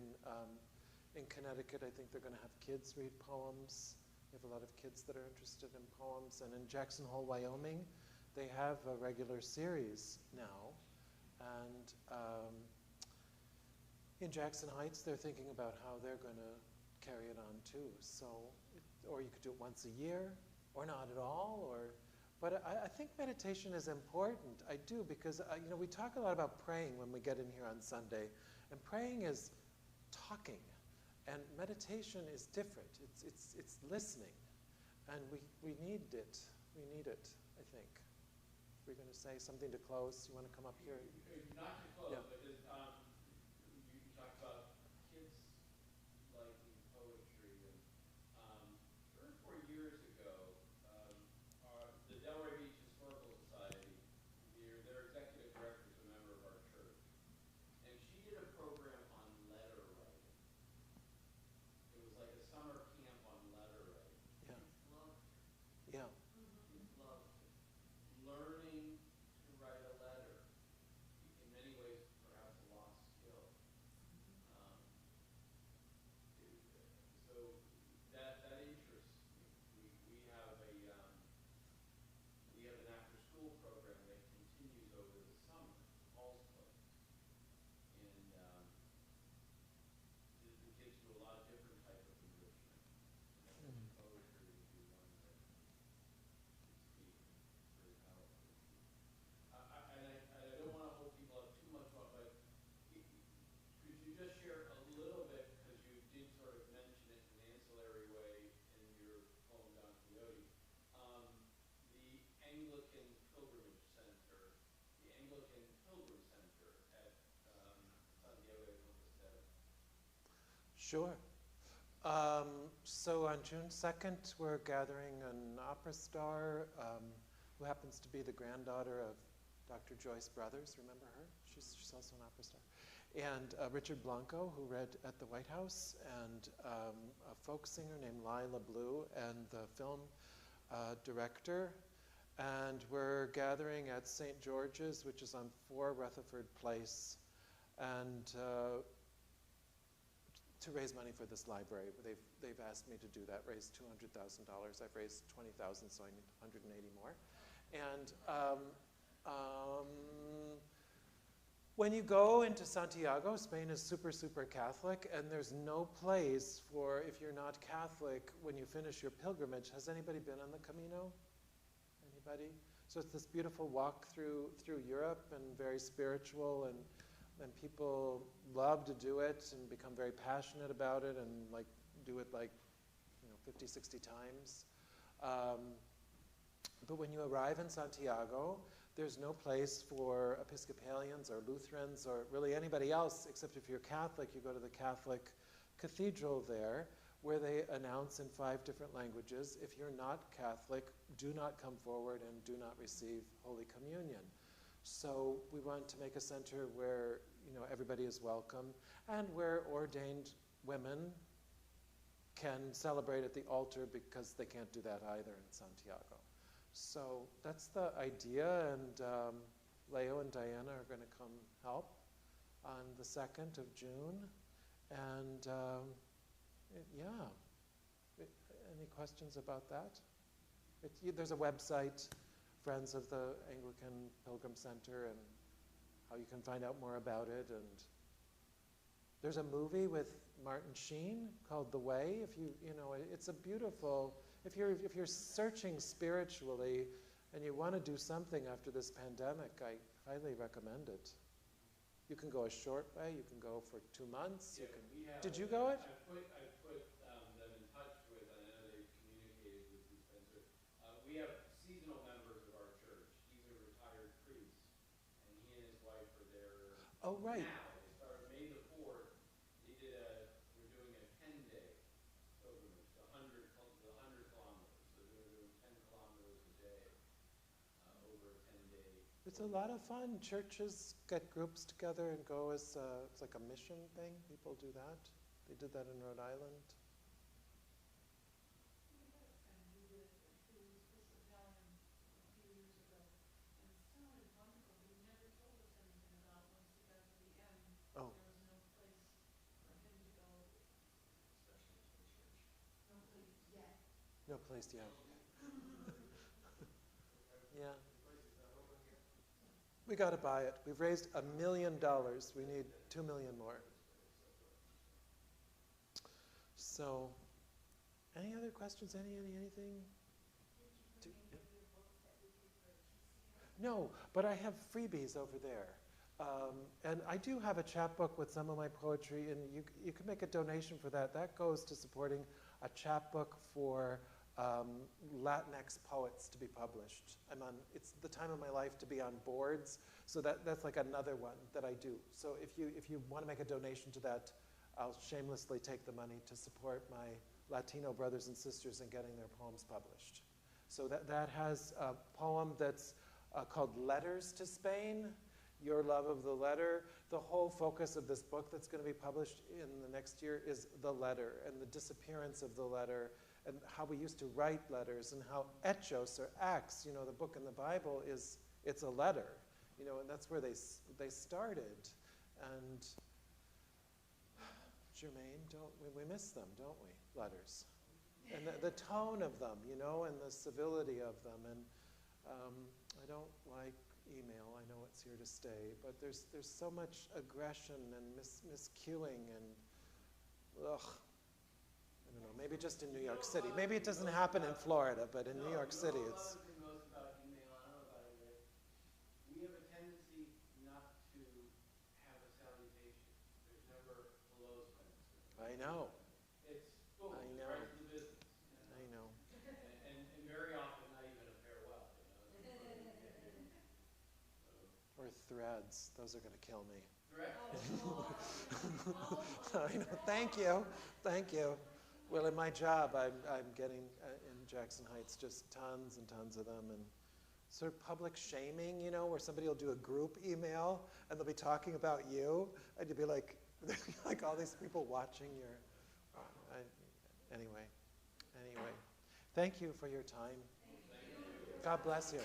Connecticut, I think they're going to have kids read poems. We have a lot of kids that are interested in poems. And in Jackson Hole, Wyoming, they have a regular series now. And in Jackson Heights, they're thinking about how they're going to carry it on too. So, or you could do it once a year, or not at all. But I think meditation is important. I do, because we talk a lot about praying when we get in here on Sunday, and praying is talking, and meditation is different. It's listening, and we need it. We need it, I think. We're going to say something to close. You want to come up here?
Not to close,
Yeah.
but just, you talked about kids liking poetry, and 3 or 4 years ago, the Delray Beach Historical Society, their executive director is a member of our church, and she did a program on letter writing. It was like a summer camp on letter writing.
Yeah.
Kids loved it.
Yeah.
Kids loved it. Learning to write a letter, in many ways perhaps a lost skill. So that interests me. We have an after-school program that continues over the summer, also, and the kids do a lot of different type of enrichment. Poetry would be one that it's very powerful. I don't want to hold people up too much, but could you just share a little bit, because you did sort of mention it in an ancillary way in your poem Don Quixote, the Anglican Pilgrim Center at Santiago de Compostela.
Sure. So on June 2nd, we're gathering an opera star who happens to be the granddaughter of Dr. Joyce Brothers. Remember her? She's also an opera star. And Richard Blanco, who read at the White House, and a folk singer named Lila Blue, and the film director. And we're gathering at St. George's, which is on 4 Rutherford Place, and to raise money for this library. They've asked me to do that, raise $200,000. I've raised $20,000, so I need 180 more. And when you go into Santiago, Spain is super, super Catholic, and there's no place for, if you're not Catholic, when you finish your pilgrimage. Has anybody been on the Camino? Anybody? So it's this beautiful walk through Europe, and very spiritual, and people love to do it and become very passionate about it, and like do it 50, 60 times. But when you arrive in Santiago, there's no place for Episcopalians or Lutherans or really anybody else, except if you're Catholic. You go to the Catholic cathedral there, where they announce in 5 different languages, if you're not Catholic, do not come forward and do not receive Holy Communion. So we want to make a center where everybody is welcome, and where ordained women can celebrate at the altar, because they can't do that either in Santiago. So that's the idea, and Leo and Diana are going to come help on the 2nd of June. And yeah, any questions about that? There's a website, Friends of the Anglican Pilgrim Center, and how you can find out more about it. And there's a movie with Martin Sheen called The Way. It's a beautiful. If you're searching spiritually and you want to do something after this pandemic, I highly recommend it. You can go a short way. You can go for 2 months.
Yeah,
Did you go it?
I put them in touch with, and I know they've communicated with you, Spencer. We have seasonal members of our church. He's a retired priest, and he and his wife are there.
Oh, right.
Now, they started May the 4th. We're doing a 10-day pilgrimage, the 100 kilometers. So they're doing 10 kilometers a day over a 10-day
It's a lot of fun. Churches get groups together and go as, it's like a mission thing. People do that. They did that in Rhode Island.
We had a friend who was Episcopalian a few years ago, and it sounded wonderful, but he never told us anything about once he got to the end.
Oh.
There was no place for him to go, especially to a church. No place yet.
No place yet. Yeah. We got to buy it. We've raised $1 million. We need 2 million more. So, any other questions? Anything? No, but I have freebies over there. And I do have a chapbook with some of my poetry, and you can make a donation for that. That goes to supporting a chapbook for Latinx poets to be published. It's the time of my life to be on boards, so that's like another one that I do. So if you want to make a donation to that, I'll shamelessly take the money to support my Latino brothers and sisters in getting their poems published. So that has a poem that's called Letters to Spain, Your Love of the Letter. The whole focus of this book that's going to be published in the next year is the letter and the disappearance of the letter and how we used to write letters and how hechos or acts, the book in the Bible it's a letter, and that's where they started. And Jermaine, we miss them, don't we? Letters. And the tone of them, and the civility of them. And I don't like email. I know it's here to stay, but there's so much aggression and miscuing and ugh. I don't know, maybe just in New York City. Maybe it doesn't happen in Florida, but in New York City it's...
What I like most about email, I don't know about it, Rick, we have a tendency not to have a salutation. There's never hellos when it's good.
I know.
It's boom,
I know.
right to the business.
I know.
And very often not even a farewell,
Or threads. Those are going to kill me.
Threat?
I know. Thank you. Thank you. Well, in my job, I'm getting, in Jackson Heights, just tons and tons of them. And sort of public shaming, where somebody will do a group email and they'll be talking about you. And you'll be like, like all these people watching your... Anyway. Thank you for your time. God bless you.